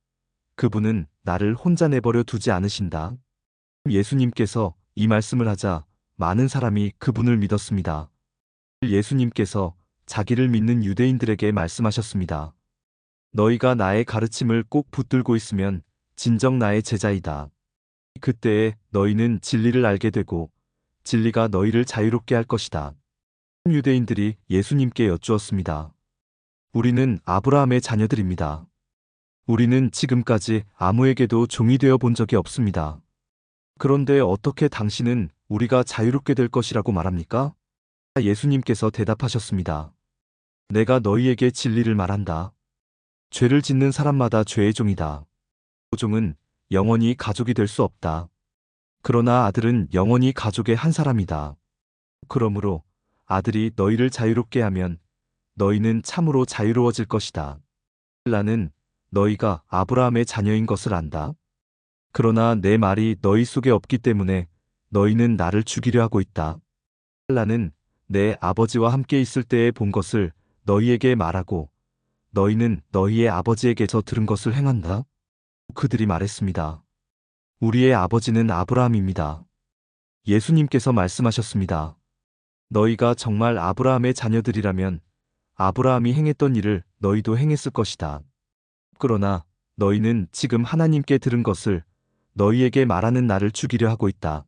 그분은 나를 혼자 내버려 두지 않으신다. 예수님께서 이 말씀을 하자 많은 사람이 그분을 믿었습니다. 예수님께서 자기를 믿는 유대인들에게 말씀하셨습니다. 너희가 나의 가르침을 꼭 붙들고 있으면 진정 나의 제자이다. 그때에 너희는 진리를 알게 되고 진리가 너희를 자유롭게 할 것이다. 유대인들이 예수님께 여쭈었습니다. 우리는 아브라함의 자녀들입니다. 우리는 지금까지 아무에게도 종이 되어 본 적이 없습니다. 그런데 어떻게 당신은 우리가 자유롭게 될 것이라고 말합니까? 예수님께서 대답하셨습니다. 내가 너희에게 진리를 말한다. 죄를 짓는 사람마다 죄의 종이다. 종은 영원히 가족이 될 수 없다. 그러나 아들은 영원히 가족의 한 사람이다. 그러므로 아들이 너희를 자유롭게 하면 너희는 참으로 자유로워질 것이다. 나는 너희가 아브라함의 자녀인 것을 안다. 그러나 내 말이 너희 속에 없기 때문에 너희는 나를 죽이려 하고 있다. 나는 내 아버지와 함께 있을 때에 본 것을 너희에게 말하고 너희는 너희의 아버지에게서 들은 것을 행한다. 그들이 말했습니다. 우리의 아버지는 아브라함입니다. 예수님께서 말씀하셨습니다. 너희가 정말 아브라함의 자녀들이라면 아브라함이 행했던 일을 너희도 행했을 것이다. 그러나 너희는 지금 하나님께 들은 것을 너희에게 말하는 나를 죽이려 하고 있다.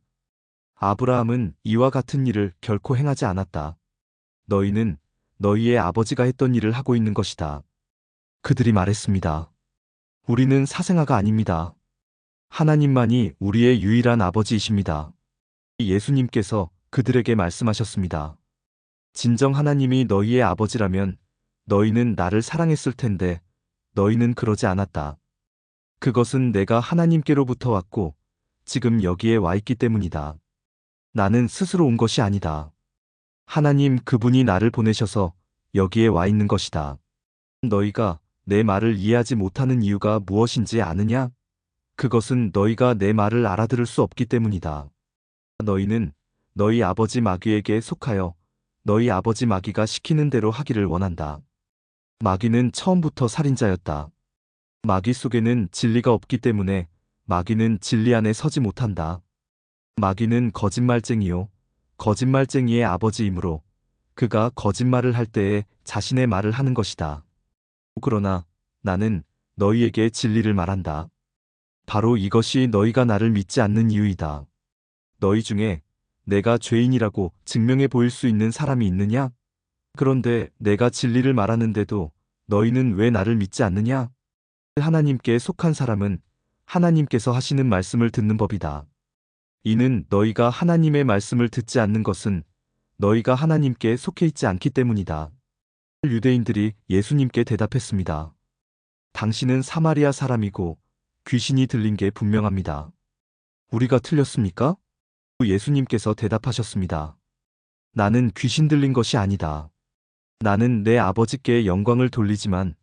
아브라함은 이와 같은 일을 결코 행하지 않았다. 너희는 너희의 아버지가 했던 일을 하고 있는 것이다. 그들이 말했습니다. 우리는 사생아가 아닙니다. 하나님만이 우리의 유일한 아버지이십니다. 예수님께서 그들에게 말씀하셨습니다. 진정 하나님이 너희의 아버지라면 너희는 나를 사랑했을 텐데 너희는 그러지 않았다. 그것은 내가 하나님께로부터 왔고 지금 여기에 와 있기 때문이다. 나는 스스로 온 것이 아니다. 하나님 그분이 나를 보내셔서 여기에 와 있는 것이다. 너희가 내 말을 이해하지 못하는 이유가 무엇인지 아느냐? 그것은 너희가 내 말을 알아들을 수 없기 때문이다. 너희는 너희 아버지 마귀에게 속하여 너희 아버지 마귀가 시키는 대로 하기를 원한다. 마귀는 처음부터 살인자였다. 마귀 속에는 진리가 없기 때문에 마귀는 진리 안에 서지 못한다. 마귀는 거짓말쟁이요. 거짓말쟁이의 아버지이므로 그가 거짓말을 할 때에 자신의 말을 하는 것이다. 그러나 나는 너희에게 진리를 말한다. 바로 이것이 너희가 나를 믿지 않는 이유이다. 너희 중에 내가 죄인이라고 증명해 보일 수 있는 사람이 있느냐? 그런데 내가 진리를 말하는데도 너희는 왜 나를 믿지 않느냐? 하나님께 속한 사람은 하나님께서 하시는 말씀을 듣는 법이다. 이는 너희가 하나님의 말씀을 듣지 않는 것은 너희가 하나님께 속해 있지 않기 때문이다. 유대인들이 예수님께 대답했습니다. 당신은 사마리아 사람이고 귀신이 들린 게 분명합니다. 우리가 틀렸습니까? 예수님께서 대답하셨습니다. 나는 귀신 들린 것이 아니다. 나는 내 아버지께 영광을 돌리지만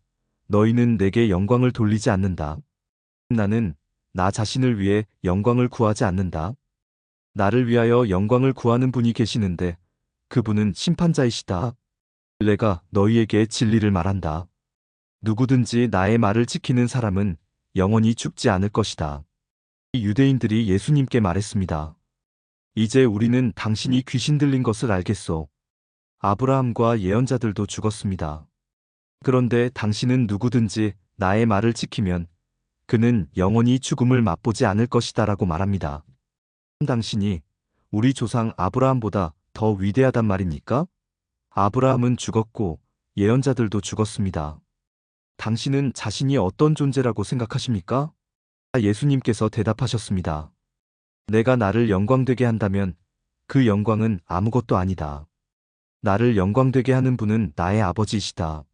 너희는 내게 영광을 돌리지 않는다. 나는 나 자신을 위해 영광을 구하지 않는다. 나를 위하여 영광을 구하는 분이 계시는데 그분은 심판자이시다. 내가 너희에게 진리를 말한다. 누구든지 나의 말을 지키는 사람은 영원히 죽지 않을 것이다. 유대인들이 예수님께 말했습니다. 이제 우리는 당신이 귀신 들린 것을 알겠소. 아브라함과 예언자들도 죽었습니다. 그런데 당신은 누구든지 나의 말을 지키면 그는 영원히 죽음을 맛보지 않을 것이다라고 말합니다. 당신이 우리 조상 아브라함보다 더 위대하단 말입니까? 아브라함은 죽었고 예언자들도 죽었습니다. 당신은 자신이 어떤 존재라고 생각하십니까? 예수님께서 대답하셨습니다. 내가 나를 영광되게 한다면 그 영광은 아무것도 아니다. 나를 영광되게 하는 분은 나의 아버지이시다.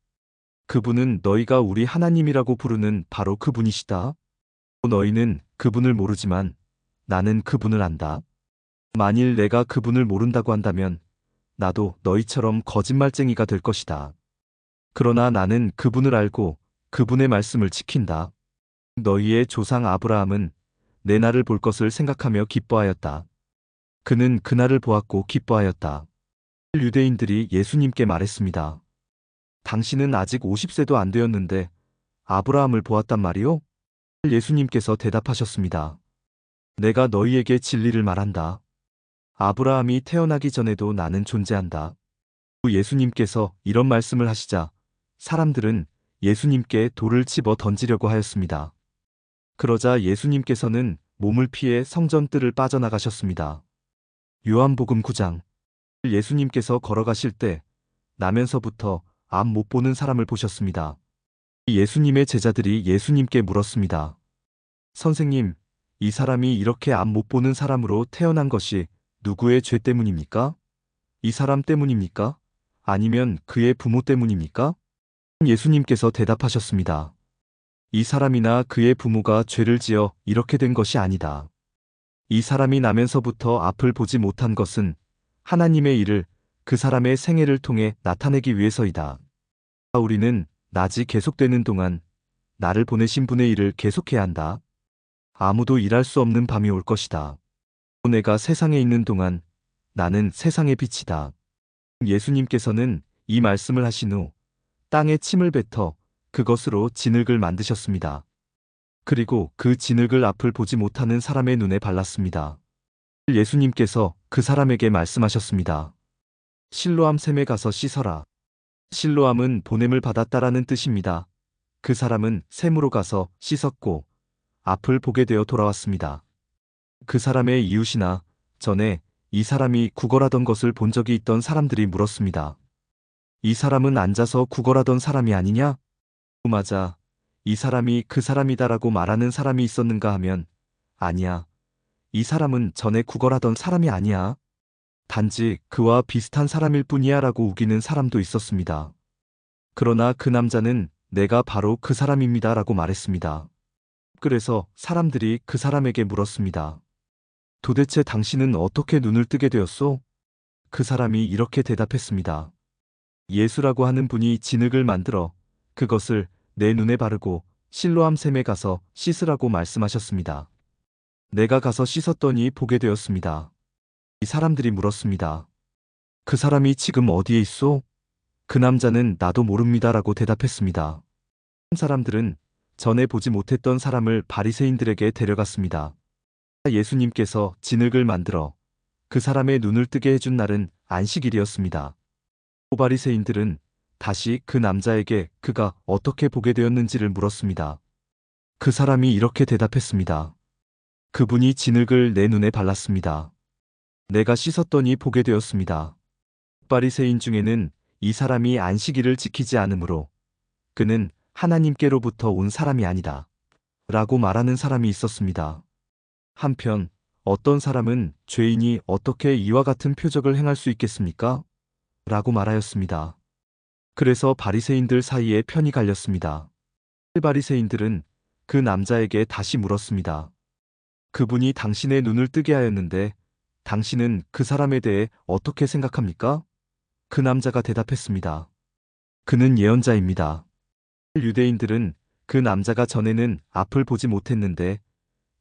그분은 너희가 우리 하나님이라고 부르는 바로 그분이시다. 너희는 그분을 모르지만 나는 그분을 안다. 만일 내가 그분을 모른다고 한다면 나도 너희처럼 거짓말쟁이가 될 것이다. 그러나 나는 그분을 알고 그분의 말씀을 지킨다. 너희의 조상 아브라함은 내 날을 볼 것을 생각하며 기뻐하였다. 그는 그날을 보았고 기뻐하였다. 유대인들이 예수님께 말했습니다. 당신은 아직 50세도 안 되었는데 아브라함을 보았단 말이오? 예수님께서 대답하셨습니다. 내가 너희에게 진리를 말한다. 아브라함이 태어나기 전에도 나는 존재한다. 예수님께서 이런 말씀을 하시자 사람들은 예수님께 돌을 집어 던지려고 하였습니다. 그러자 예수님께서는 몸을 피해 성전뜰을 빠져나가셨습니다. 요한복음 9장. 예수님께서 걸어가실 때 나면서부터 앞 못 보는 사람을 보셨습니다. 예수님의 제자들이 예수님께 물었습니다. 선생님, 이 사람이 이렇게 앞 못 보는 사람으로 태어난 것이 누구의 죄 때문입니까? 이 사람 때문입니까? 아니면 그의 부모 때문입니까? 예수님께서 대답하셨습니다. 이 사람이나 그의 부모가 죄를 지어 이렇게 된 것이 아니다. 이 사람이 나면서부터 앞을 보지 못한 것은 하나님의 일을 그 사람의 생애를 통해 나타내기 위해서이다. 우리는 낮이 계속되는 동안 나를 보내신 분의 일을 계속해야 한다. 아무도 일할 수 없는 밤이 올 것이다. 내가 세상에 있는 동안 나는 세상의 빛이다. 예수님께서는 이 말씀을 하신 후 땅에 침을 뱉어 그것으로 진흙을 만드셨습니다. 그리고 그 진흙을 앞을 보지 못하는 사람의 눈에 발랐습니다. 예수님께서 그 사람에게 말씀하셨습니다. 실로암 샘에 가서 씻어라. 실로암은 보냄을 받았다라는 뜻입니다. 그 사람은 샘으로 가서 씻었고 앞을 보게 되어 돌아왔습니다. 그 사람의 이웃이나 전에 이 사람이 구걸하던 것을 본 적이 있던 사람들이 물었습니다. 이 사람은 앉아서 구걸하던 사람이 아니냐? 맞아. 이 사람이 그 사람이다라고 말하는 사람이 있었는가 하면 아니야. 이 사람은 전에 구걸하던 사람이 아니야. 단지 그와 비슷한 사람일 뿐이야 라고 우기는 사람도 있었습니다. 그러나 그 남자는 내가 바로 그 사람입니다 라고 말했습니다. 그래서 사람들이 그 사람에게 물었습니다. 도대체 당신은 어떻게 눈을 뜨게 되었소? 그 사람이 이렇게 대답했습니다. 예수라고 하는 분이 진흙을 만들어 그것을 내 눈에 바르고 실로암 샘에 가서 씻으라고 말씀하셨습니다. 내가 가서 씻었더니 보게 되었습니다. 이 사람들이 물었습니다. 그 사람이 지금 어디에 있소? 그 남자는 나도 모릅니다라고 대답했습니다. 사람들은 전에 보지 못했던 사람을 바리새인들에게 데려갔습니다. 예수님께서 진흙을 만들어 그 사람의 눈을 뜨게 해준 날은 안식일이었습니다. 바리새인들은 다시 그 남자에게 그가 어떻게 보게 되었는지를 물었습니다. 그 사람이 이렇게 대답했습니다. 그분이 진흙을 내 눈에 발랐습니다. 내가 씻었더니 보게 되었습니다. 바리새인 중에는 이 사람이 안식일을 지키지 않으므로 그는 하나님께로부터 온 사람이 아니다. 라고 말하는 사람이 있었습니다. 한편 어떤 사람은 죄인이 어떻게 이와 같은 표적을 행할 수 있겠습니까? 라고 말하였습니다. 그래서 바리새인들 사이에 편이 갈렸습니다. 바리새인들은 그 남자에게 다시 물었습니다. 그분이 당신의 눈을 뜨게 하였는데 당신은 그 사람에 대해 어떻게 생각합니까? 그 남자가 대답했습니다. 그는 예언자입니다. 유대인들은 그 남자가 전에는 앞을 보지 못했는데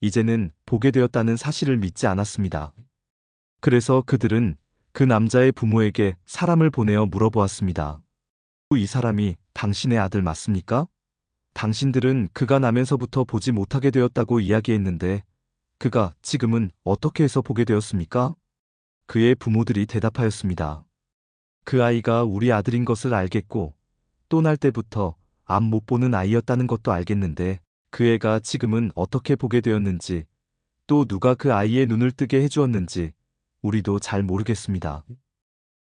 이제는 보게 되었다는 사실을 믿지 않았습니다. 그래서 그들은 그 남자의 부모에게 사람을 보내어 물어보았습니다. 이 사람이 당신의 아들 맞습니까? 당신들은 그가 나면서부터 보지 못하게 되었다고 이야기했는데 그가 지금은 어떻게 해서 보게 되었습니까? 그의 부모들이 대답하였습니다. 그 아이가 우리 아들인 것을 알겠고 또 날 때부터 앞 못 보는 아이였다는 것도 알겠는데 그 애가 지금은 어떻게 보게 되었는지 또 누가 그 아이의 눈을 뜨게 해주었는지 우리도 잘 모르겠습니다.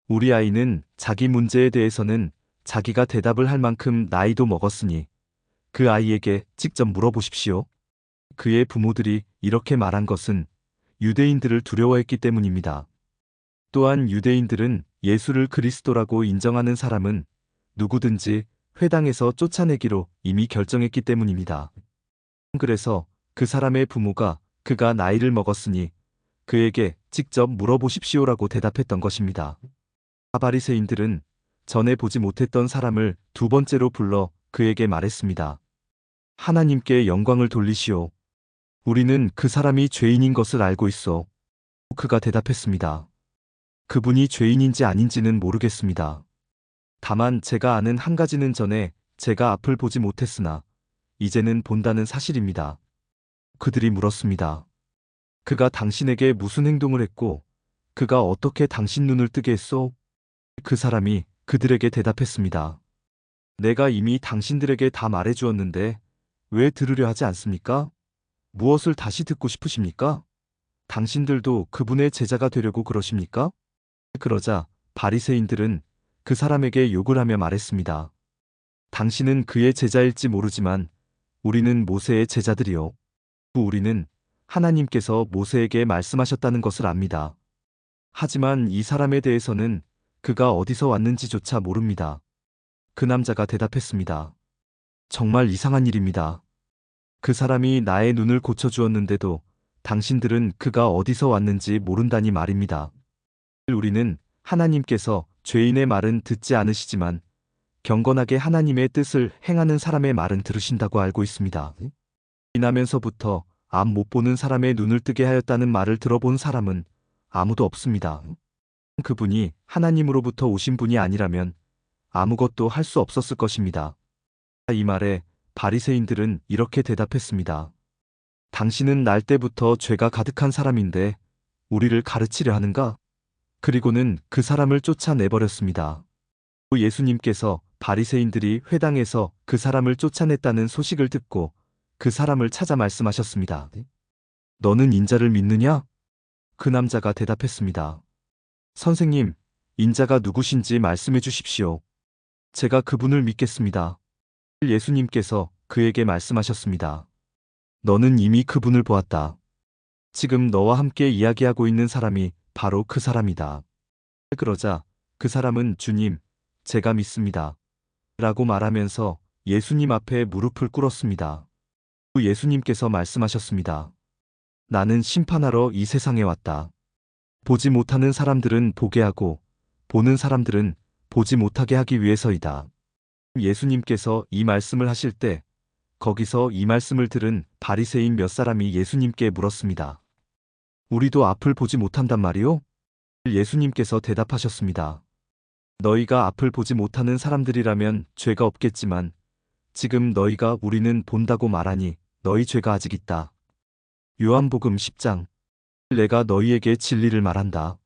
우리 아이는 자기 문제에 대해서는 자기가 대답을 할 만큼 나이도 먹었으니 그 아이에게 직접 물어보십시오. 그의 부모들이 이렇게 말한 것은 유대인들을 두려워했기 때문입니다. 또한 유대인들은 예수를 그리스도라고 인정하는 사람은 누구든지 회당에서 쫓아내기로 이미 결정했기 때문입니다. 그래서 그 사람의 부모가 그가 나이를 먹었으니 그에게 직접 물어보십시오라고 대답했던 것입니다. 바리새인들은 전에 보지 못했던 사람을 두 번째로 불러 그에게 말했습니다. 하나님께 영광을 돌리시오. 우리는 그 사람이 죄인인 것을 알고 있어. 그가 대답했습니다. 그분이 죄인인지 아닌지는 모르겠습니다. 다만 제가 아는 한 가지는 전에 제가 앞을 보지 못했으나 이제는 본다는 사실입니다. 그들이 물었습니다. 그가 당신에게 무슨 행동을 했고 그가 어떻게 당신 눈을 뜨게 했소? 그 사람이 그들에게 대답했습니다. 내가 이미 당신들에게 다 말해주었는데 왜 들으려 하지 않습니까? 무엇을 다시 듣고 싶으십니까? 당신들도 그분의 제자가 되려고 그러십니까? 그러자 바리새인들은 그 사람에게 욕을 하며 말했습니다. 당신은 그의 제자일지 모르지만 우리는 모세의 제자들이요. 우리는 하나님께서 모세에게 말씀하셨다는 것을 압니다. 하지만 이 사람에 대해서는 그가 어디서 왔는지조차 모릅니다. 그 남자가 대답했습니다. 정말 이상한 일입니다. 그 사람이 나의 눈을 고쳐주었는데도 당신들은 그가 어디서 왔는지 모른다니 말입니다. 우리는 하나님께서 죄인의 말은 듣지 않으시지만 경건하게 하나님의 뜻을 행하는 사람의 말은 들으신다고 알고 있습니다. 지나면서부터 앞 못 보는 사람의 눈을 뜨게 하였다는 말을 들어본 사람은 아무도 없습니다. 그분이 하나님으로부터 오신 분이 아니라면 아무것도 할 수 없었을 것입니다. 이 말에 바리새인들은 이렇게 대답했습니다. 당신은 날 때부터 죄가 가득한 사람인데 우리를 가르치려 하는가? 그리고는 그 사람을 쫓아내버렸습니다. 예수님께서 바리새인들이 회당에서 그 사람을 쫓아냈다는 소식을 듣고 그 사람을 찾아 말씀하셨습니다. 너는 인자를 믿느냐? 그 남자가 대답했습니다. 선생님, 인자가 누구신지 말씀해 주십시오. 제가 그분을 믿겠습니다. 예수님께서 그에게 말씀하셨습니다. 너는 이미 그분을 보았다. 지금 너와 함께 이야기하고 있는 사람이 바로 그 사람이다. 그러자 그 사람은 주님, 제가 믿습니다. 라고 말하면서 예수님 앞에 무릎을 꿇었습니다. 예수님께서 말씀하셨습니다. 나는 심판하러 이 세상에 왔다. 보지 못하는 사람들은 보게 하고 보는 사람들은 보지 못하게 하기 위해서이다. 예수님께서 이 말씀을 하실 때 거기서 이 말씀을 들은 바리새인 몇 사람이 예수님께 물었습니다. 우리도 앞을 보지 못한단 말이오? 예수님께서 대답하셨습니다. 너희가 앞을 보지 못하는 사람들이라면 죄가 없겠지만 지금 너희가 우리는 본다고 말하니 너희 죄가 아직 있다. 요한복음 10장. 내가 너희에게 진리를 말한다.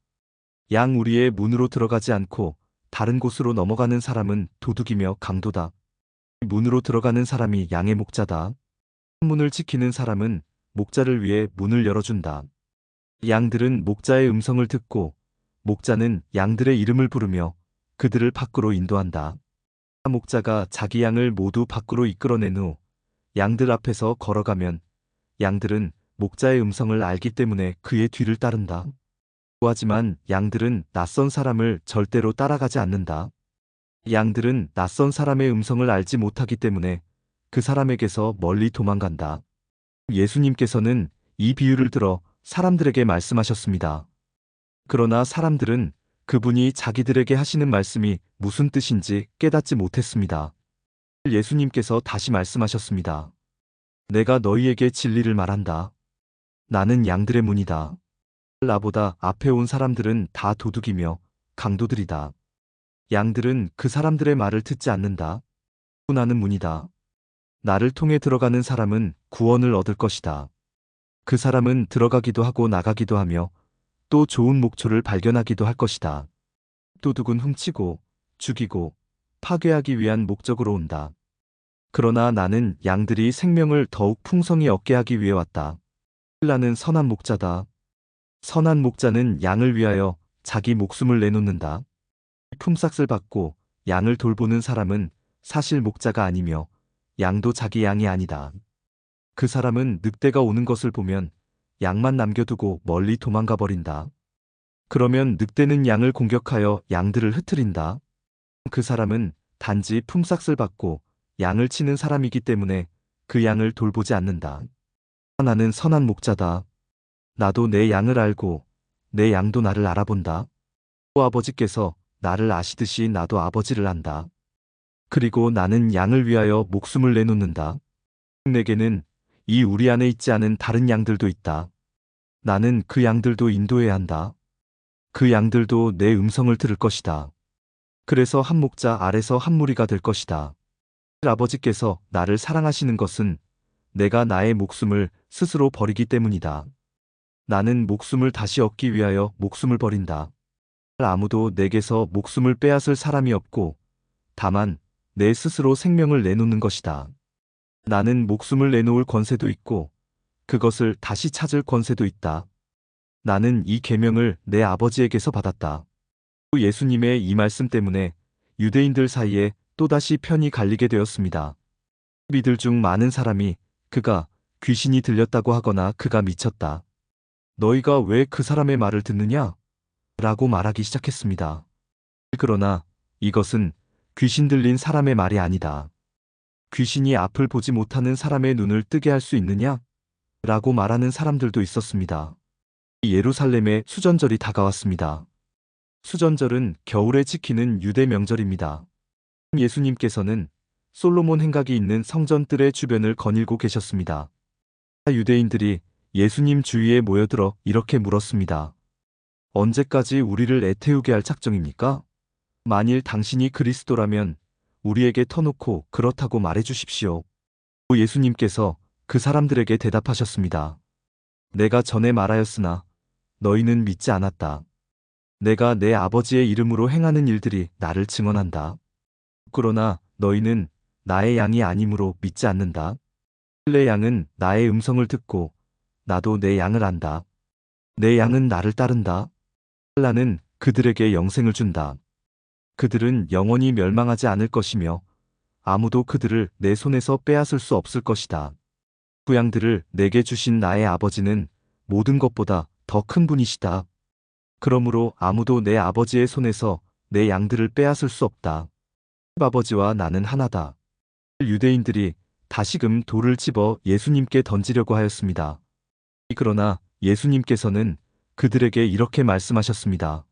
양 우리의 문으로 들어가지 않고 다른 곳으로 넘어가는 사람은 도둑이며 강도다. 문으로 들어가는 사람이 양의 목자다. 문을 지키는 사람은 목자를 위해 문을 열어준다. 양들은 목자의 음성을 듣고 목자는 양들의 이름을 부르며 그들을 밖으로 인도한다. 목자가 자기 양을 모두 밖으로 이끌어낸 후 양들 앞에서 걸어가면 양들은 목자의 음성을 알기 때문에 그의 뒤를 따른다. 하지만 양들은 낯선 사람을 절대로 따라가지 않는다. 양들은 낯선 사람의 음성을 알지 못하기 때문에 그 사람에게서 멀리 도망간다. 예수님께서는 이 비유를 들어 사람들에게 말씀하셨습니다. 그러나 사람들은 그분이 자기들에게 하시는 말씀이 무슨 뜻인지 깨닫지 못했습니다. 예수님께서 다시 말씀하셨습니다. 내가 너희에게 진리를 말한다. 나는 양들의 문이다. 나보다 앞에 온 사람들은 다 도둑이며 강도들이다. 양들은 그 사람들의 말을 듣지 않는다. 나는 문이다. 나를 통해 들어가는 사람은 구원을 얻을 것이다. 그 사람은 들어가기도 하고 나가기도 하며 또 좋은 목초를 발견하기도 할 것이다. 도둑은 훔치고 죽이고 파괴하기 위한 목적으로 온다. 그러나 나는 양들이 생명을 더욱 풍성히 얻게 하기 위해 왔다. 나는 선한 목자다. 선한 목자는 양을 위하여 자기 목숨을 내놓는다. 품삯을 받고 양을 돌보는 사람은 사실 목자가 아니며 양도 자기 양이 아니다. 그 사람은 늑대가 오는 것을 보면 양만 남겨두고 멀리 도망가 버린다. 그러면 늑대는 양을 공격하여 양들을 흩트린다. 그 사람은 단지 품삯을 받고 양을 치는 사람이기 때문에 그 양을 돌보지 않는다. 나는 선한 목자다. 나도 내 양을 알고 내 양도 나를 알아본다. 또 아버지께서 나를 아시듯이 나도 아버지를 안다. 그리고 나는 양을 위하여 목숨을 내놓는다. 내게는 이 우리 안에 있지 않은 다른 양들도 있다. 나는 그 양들도 인도해야 한다. 그 양들도 내 음성을 들을 것이다. 그래서 한 목자 아래서 한 무리가 될 것이다. 아버지께서 나를 사랑하시는 것은 내가 나의 목숨을 스스로 버리기 때문이다. 나는 목숨을 다시 얻기 위하여 목숨을 버린다. 아무도 내게서 목숨을 빼앗을 사람이 없고 다만 내 스스로 생명을 내놓는 것이다. 나는 목숨을 내놓을 권세도 있고 그것을 다시 찾을 권세도 있다. 나는 이 계명을 내 아버지에게서 받았다. 예수님의 이 말씀 때문에 유대인들 사이에 또다시 편이 갈리게 되었습니다. 이들 중 많은 사람이 그가 귀신이 들렸다고 하거나 그가 미쳤다. 너희가 왜 그 사람의 말을 듣느냐? 라고 말하기 시작했습니다. 그러나 이것은 귀신 들린 사람의 말이 아니다. 귀신이 앞을 보지 못하는 사람의 눈을 뜨게 할 수 있느냐? 라고 말하는 사람들도 있었습니다. 예루살렘에 수전절이 다가왔습니다. 수전절은 겨울에 지키는 유대 명절입니다. 예수님께서는 솔로몬 행각이 있는 성전뜰의 주변을 거닐고 계셨습니다. 유대인들이 예수님 주위에 모여들어 이렇게 물었습니다. 언제까지 우리를 애태우게 할 작정입니까? 만일 당신이 그리스도라면 우리에게 터놓고 그렇다고 말해 주십시오. 예수님께서 그 사람들에게 대답하셨습니다. 내가 전에 말하였으나 너희는 믿지 않았다. 내가 내 아버지의 이름으로 행하는 일들이 나를 증언한다. 그러나 너희는 나의 양이 아니므로 믿지 않는다. 내 양은 나의 음성을 듣고 나도 내 양을 안다. 내 양은 나를 따른다. 나는 그들에게 영생을 준다. 그들은 영원히 멸망하지 않을 것이며 아무도 그들을 내 손에서 빼앗을 수 없을 것이다. 그 양들을 내게 주신 나의 아버지는 모든 것보다 더 큰 분이시다. 그러므로 아무도 내 아버지의 손에서 내 양들을 빼앗을 수 없다. 아버지와 나는 하나다. 유대인들이 다시금 돌을 집어 예수님께 던지려고 하였습니다. 그러나 예수님께서는 그들에게 이렇게 말씀하셨습니다.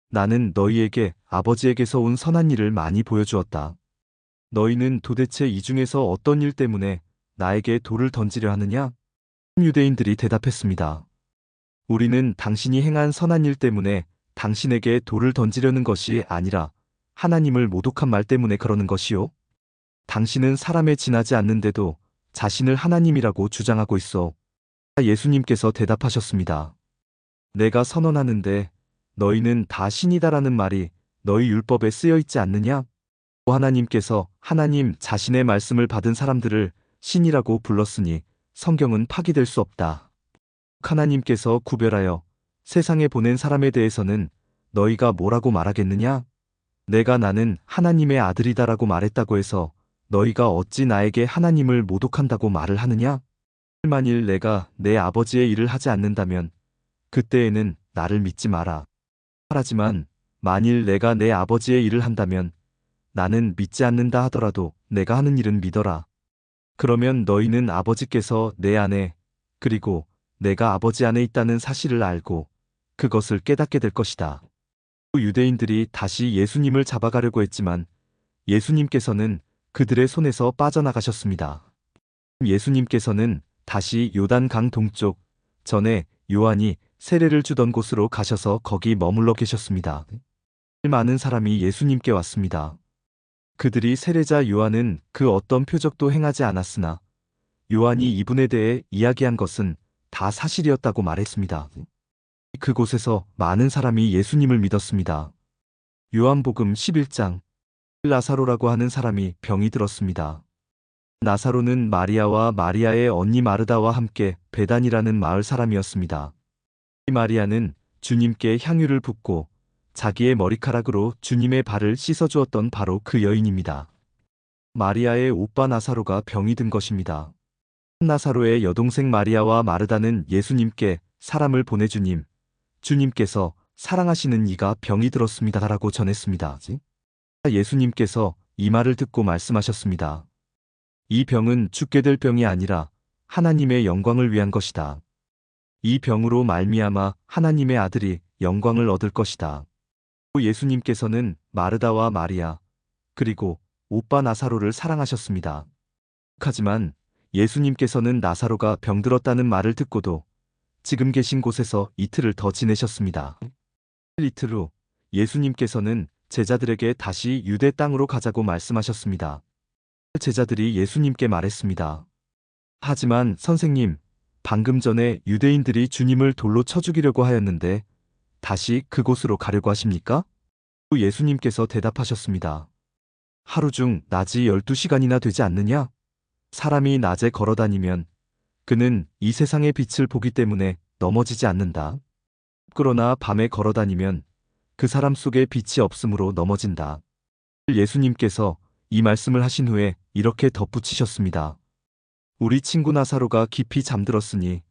나는 너희에게 아버지에게서 온 선한 일을 많이 보여주었다. 너희는 도대체 이 중에서 어떤 일 때문에 나에게 돌을 던지려 하느냐? 유대인들이 대답했습니다. 우리는 당신이 행한 선한 일 때문에 당신에게 돌을 던지려는 것이 아니라 하나님을 모독한 말 때문에 그러는 것이요. 당신은 사람에 지나지 않는데도 자신을 하나님이라고 주장하고 있어. 예수님께서 대답하셨습니다. 내가 선언하는데 너희는 다 신이다라는 말이 너희 율법에 쓰여 있지 않느냐? 하나님께서 하나님 자신의 말씀을 받은 사람들을 신이라고 불렀으니 성경은 파기될 수 없다. 하나님께서 구별하여 세상에 보낸 사람에 대해서는 너희가 뭐라고 말하겠느냐? 내가 나는 하나님의 아들이다라고 말했다고 해서 너희가 어찌 나에게 하나님을 모독한다고 말을 하느냐? 만일 내가 내 아버지의 일을 하지 않는다면 그때에는 나를 믿지 마라. 하지만 만일 내가 내 아버지의 일을 한다면 나는 믿지 않는다 하더라도 내가 하는 일은 믿어라. 그러면 너희는 아버지께서 내 안에 그리고 내가 아버지 안에 있다는 사실을 알고 그것을 깨닫게 될 것이다. 유대인들이 다시 예수님을 잡아가려고 했지만 예수님께서는 그들의 손에서 빠져나가셨습니다. 예수님께서는 다시 요단강 동쪽 전에 요한이 세례를 주던 곳으로 가셔서 거기 머물러 계셨습니다. 많은 사람이 예수님께 왔습니다. 그들이 세례자 요한은 그 어떤 표적도 행하지 않았으나 요한이 이분에 대해 이야기한 것은 다 사실이었다고 말했습니다. 그곳에서 많은 사람이 예수님을 믿었습니다. 요한복음 11장 나사로라고 하는 사람이 병이 들었습니다. 나사로는 마리아와 마리아의 언니 마르다와 함께 베단이라는 마을 사람이었습니다. 마리아는 주님께 향유를 붓고 자기의 머리카락으로 주님의 발을 씻어주었던 바로 그 여인입니다. 마리아의 오빠 나사로가 병이 든 것입니다. 나사로의 여동생 마리아와 마르다는 예수님께 사람을 보내주님, 주님께서 사랑하시는 이가 병이 들었습니다 라고 전했습니다. 예수님께서 이 말을 듣고 말씀하셨습니다. 이 병은 죽게 될 병이 아니라 하나님의 영광을 위한 것이다. 이 병으로 말미암아 하나님의 아들이 영광을 얻을 것이다. 예수님께서는 마르다와 마리아, 그리고 오빠 나사로를 사랑하셨습니다. 하지만 예수님께서는 나사로가 병들었다는 말을 듣고도 지금 계신 곳에서 이틀을 더 지내셨습니다. 이틀 후 예수님께서는 제자들에게 다시 유대 땅으로 가자고 말씀하셨습니다. 제자들이 예수님께 말했습니다. 하지만 선생님, 방금 전에 유대인들이 주님을 돌로 쳐 죽이려고 하였는데 다시 그곳으로 가려고 하십니까? 또 예수님께서 대답하셨습니다. 하루 중 낮이 12시간이나 되지 않느냐? 사람이 낮에 걸어다니면 그는 이 세상의 빛을 보기 때문에 넘어지지 않는다. 그러나 밤에 걸어다니면 그 사람 속에 빛이 없으므로 넘어진다. 예수님께서 이 말씀을 하신 후에 이렇게 덧붙이셨습니다. 우리 친구 나사로가 깊이 잠들었으니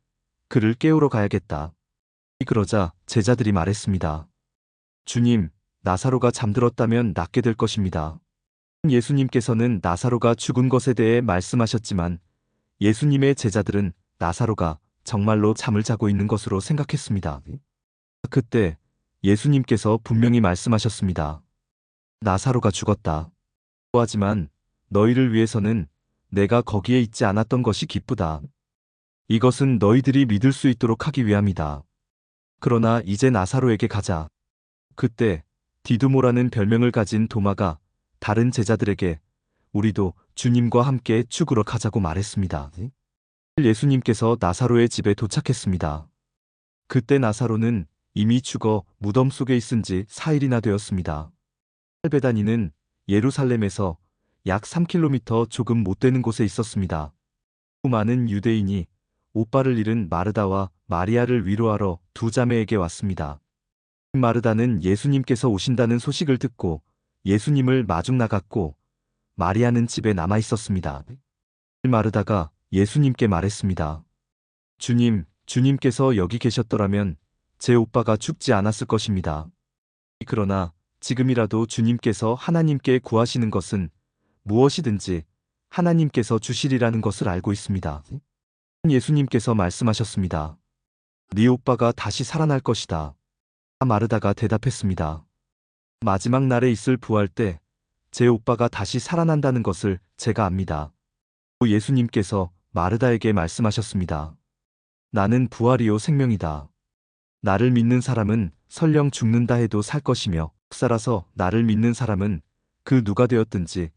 그를 깨우러 가야겠다. 그러자 제자들이 말했습니다. 주님, 나사로가 잠들었다면 낫게 될 것입니다. 예수님께서는 나사로가 죽은 것에 대해 말씀하셨지만 예수님의 제자들은 나사로가 정말로 잠을 자고 있는 것으로 생각했습니다. 그때 예수님께서 분명히 말씀하셨습니다. 나사로가 죽었다. 하지만 너희를 위해서는 내가 거기에 있지 않았던 것이 기쁘다. 이것은 너희들이 믿을 수 있도록 하기 위함이다. 그러나 이제 나사로에게 가자. 그때 디두모라는 별명을 가진 도마가 다른 제자들에게 우리도 주님과 함께 죽으러 가자고 말했습니다. 예수님께서 나사로의 집에 도착했습니다. 그때 나사로는 이미 죽어 무덤 속에 있은 지 4일이나 되었습니다. 베다니는 예루살렘에서 약 3km 조금 못 되는 곳에 있었습니다. 많은 유대인이 오빠를 잃은 마르다와 마리아를 위로하러 두 자매에게 왔습니다. 마르다는 예수님께서 오신다는 소식을 듣고 예수님을 마중 나갔고 마리아는 집에 남아 있었습니다. 마르다가 예수님께 말했습니다. 주님, 주님께서 여기 계셨더라면 제 오빠가 죽지 않았을 것입니다. 그러나 지금이라도 주님께서 하나님께 구하시는 것은 무엇이든지 하나님께서 주시리라는 것을 알고 있습니다. 예수님께서 말씀하셨습니다. 네 오빠가 다시 살아날 것이다. 마르다가 대답했습니다. 마지막 날에 있을 부활 때 제 오빠가 다시 살아난다는 것을 제가 압니다. 또 예수님께서 마르다에게 말씀하셨습니다. 나는 부활이요 생명이다. 나를 믿는 사람은 설령 죽는다 해도 살 것이며 살아서 나를 믿는 사람은 그 누가 되었든지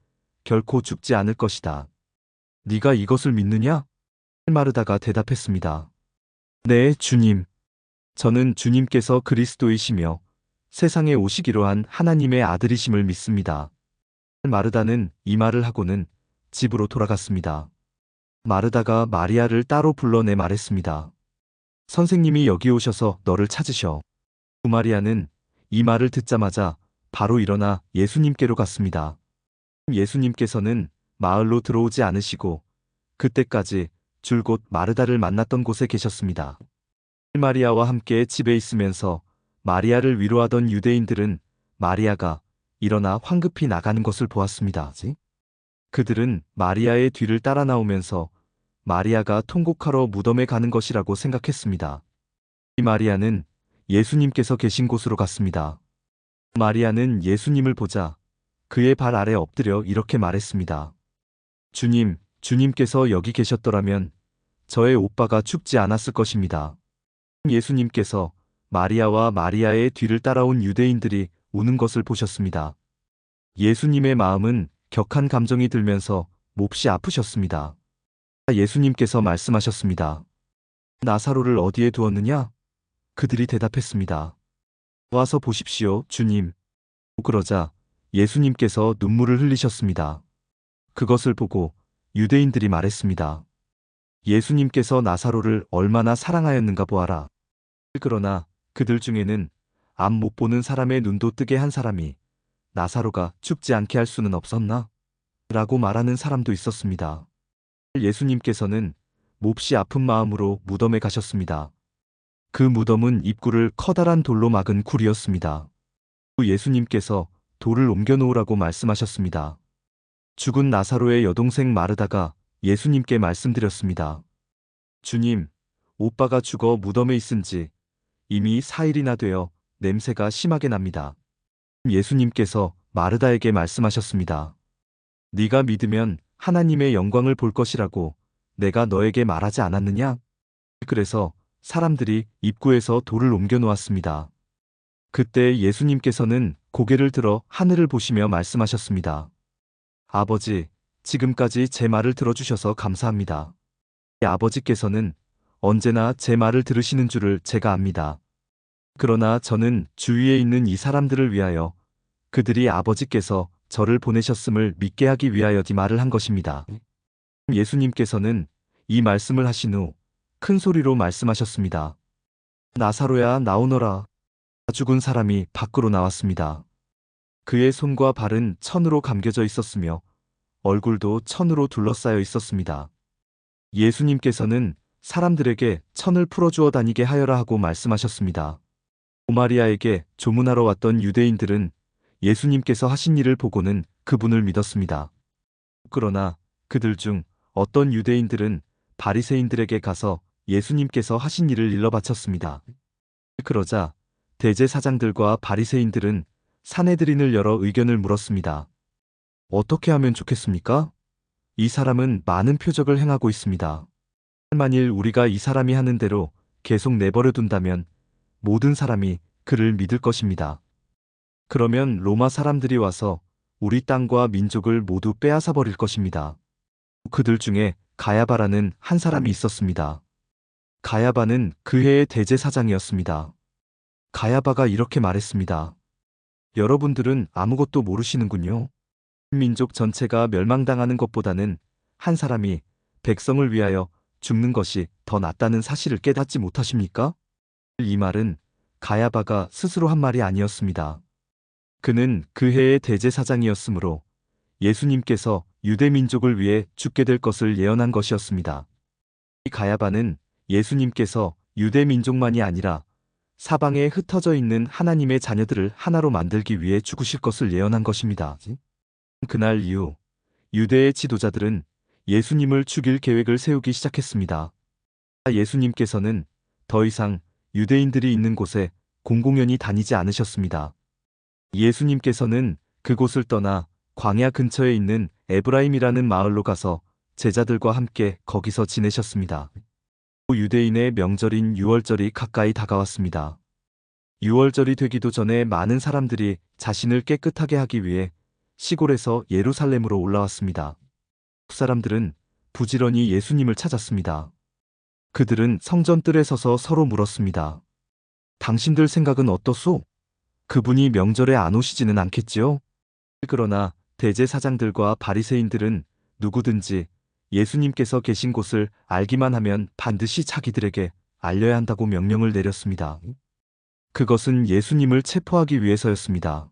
결코 죽지 않을 것이다. 네가 이것을 믿느냐? 마르다가 대답했습니다. 네, 주님. 저는 주님께서 그리스도이시며 세상에 오시기로 한 하나님의 아들이심을 믿습니다. 마르다는 이 말을 하고는 집으로 돌아갔습니다. 마르다가 마리아를 따로 불러내 말했습니다. 선생님이 여기 오셔서 너를 찾으셔. 마리아는 이 말을 듣자마자 바로 일어나 예수님께로 갔습니다. 예수님께서는 마을로 들어오지 않으시고 그때까지 줄곧 마르다를 만났던 곳에 계셨습니다. 마리아와 함께 집에 있으면서 마리아를 위로하던 유대인들은 마리아가 일어나 황급히 나가는 것을 보았습니다. 그들은 마리아의 뒤를 따라 나오면서 마리아가 통곡하러 무덤에 가는 것이라고 생각했습니다. 이 마리아는 예수님께서 계신 곳으로 갔습니다. 마리아는 예수님을 보자 그의 발 아래 엎드려 이렇게 말했습니다. 주님, 주님께서 여기 계셨더라면 저의 오빠가 죽지 않았을 것입니다. 예수님께서 마리아와 마리아의 뒤를 따라온 유대인들이 우는 것을 보셨습니다. 예수님의 마음은 격한 감정이 들면서 몹시 아프셨습니다. 예수님께서 말씀하셨습니다. 나사로를 어디에 두었느냐? 그들이 대답했습니다. 와서 보십시오, 주님. 그러자 예수님께서 눈물을 흘리셨습니다. 그것을 보고 유대인들이 말했습니다. 예수님께서 나사로를 얼마나 사랑하였는가 보아라. 그러나 그들 중에는 앞 못 보는 사람의 눈도 뜨게 한 사람이 나사로가 죽지 않게 할 수는 없었나? 라고 말하는 사람도 있었습니다. 예수님께서는 몹시 아픈 마음으로 무덤에 가셨습니다. 그 무덤은 입구를 커다란 돌로 막은 굴이었습니다. 예수님께서 돌을 옮겨 놓으라고 말씀하셨습니다. 죽은 나사로의 여동생 마르다가 예수님께 말씀드렸습니다. 주님, 오빠가 죽어 무덤에 있은 지 이미 4일이나 되어 냄새가 심하게 납니다. 예수님께서 마르다에게 말씀하셨습니다. 네가 믿으면 하나님의 영광을 볼 것이라고 내가 너에게 말하지 않았느냐? 그래서 사람들이 입구에서 돌을 옮겨 놓았습니다. 그때 예수님께서는 고개를 들어 하늘을 보시며 말씀하셨습니다. 아버지, 지금까지 제 말을 들어주셔서 감사합니다. 아버지께서는 언제나 제 말을 들으시는 줄을 제가 압니다. 그러나 저는 주위에 있는 이 사람들을 위하여 그들이 아버지께서 저를 보내셨음을 믿게 하기 위하여 이 말을 한 것입니다. 예수님께서는 이 말씀을 하신 후 큰 소리로 말씀하셨습니다. 나사로야, 나오너라. 죽은 사람이 밖으로 나왔습니다. 그의 손과 발은 천으로 감겨져 있었으며 얼굴도 천으로 둘러싸여 있었습니다. 예수님께서는 사람들에게 천을 풀어주어 다니게 하여라 하고 말씀하셨습니다. 오마리아에게 조문하러 왔던 유대인들은 예수님께서 하신 일을 보고는 그분을 믿었습니다. 그러나 그들 중 어떤 유대인들은 바리새인들에게 가서 예수님께서 하신 일을 일러 바쳤습니다. 그러자 대제사장들과 바리새인들은 산헤드린을 열어 의견을 물었습니다. 어떻게 하면 좋겠습니까? 이 사람은 많은 표적을 행하고 있습니다. 만일 우리가 이 사람이 하는 대로 계속 내버려 둔다면 모든 사람이 그를 믿을 것입니다. 그러면 로마 사람들이 와서 우리 땅과 민족을 모두 빼앗아 버릴 것입니다. 그들 중에 가야바라는 한 사람이 있었습니다. 가야바는 그 해의 대제사장이었습니다. 가야바가 이렇게 말했습니다. 여러분들은 아무것도 모르시는군요. 민족 전체가 멸망당하는 것보다는 한 사람이 백성을 위하여 죽는 것이 더 낫다는 사실을 깨닫지 못하십니까? 이 말은 가야바가 스스로 한 말이 아니었습니다. 그는 그 해의 대제사장이었으므로 예수님께서 유대 민족을 위해 죽게 될 것을 예언한 것이었습니다. 이 가야바는 예수님께서 유대 민족만이 아니라 사방에 흩어져 있는 하나님의 자녀들을 하나로 만들기 위해 죽으실 것을 예언한 것입니다. 그날 이후 유대의 지도자들은 예수님을 죽일 계획을 세우기 시작했습니다. 예수님께서는 더 이상 유대인들이 있는 곳에 공공연히 다니지 않으셨습니다. 예수님께서는 그곳을 떠나 광야 근처에 있는 에브라임이라는 마을로 가서 제자들과 함께 거기서 지내셨습니다. 유대인의 명절인 유월절이 가까이 다가왔습니다. 유월절이 되기도 전에 많은 사람들이 자신을 깨끗하게 하기 위해 시골에서 예루살렘으로 올라왔습니다. 사람들은 부지런히 예수님을 찾았습니다. 그들은 성전 뜰에 서서 서로 물었습니다. 당신들 생각은 어떻소? 그분이 명절에 안 오시지는 않겠지요? 그러나 대제사장들과 바리새인들은 누구든지 예수님께서 계신 곳을 알기만 하면 반드시 자기들에게 알려야 한다고 명령을 내렸습니다. 그것은 예수님을 체포하기 위해서였습니다.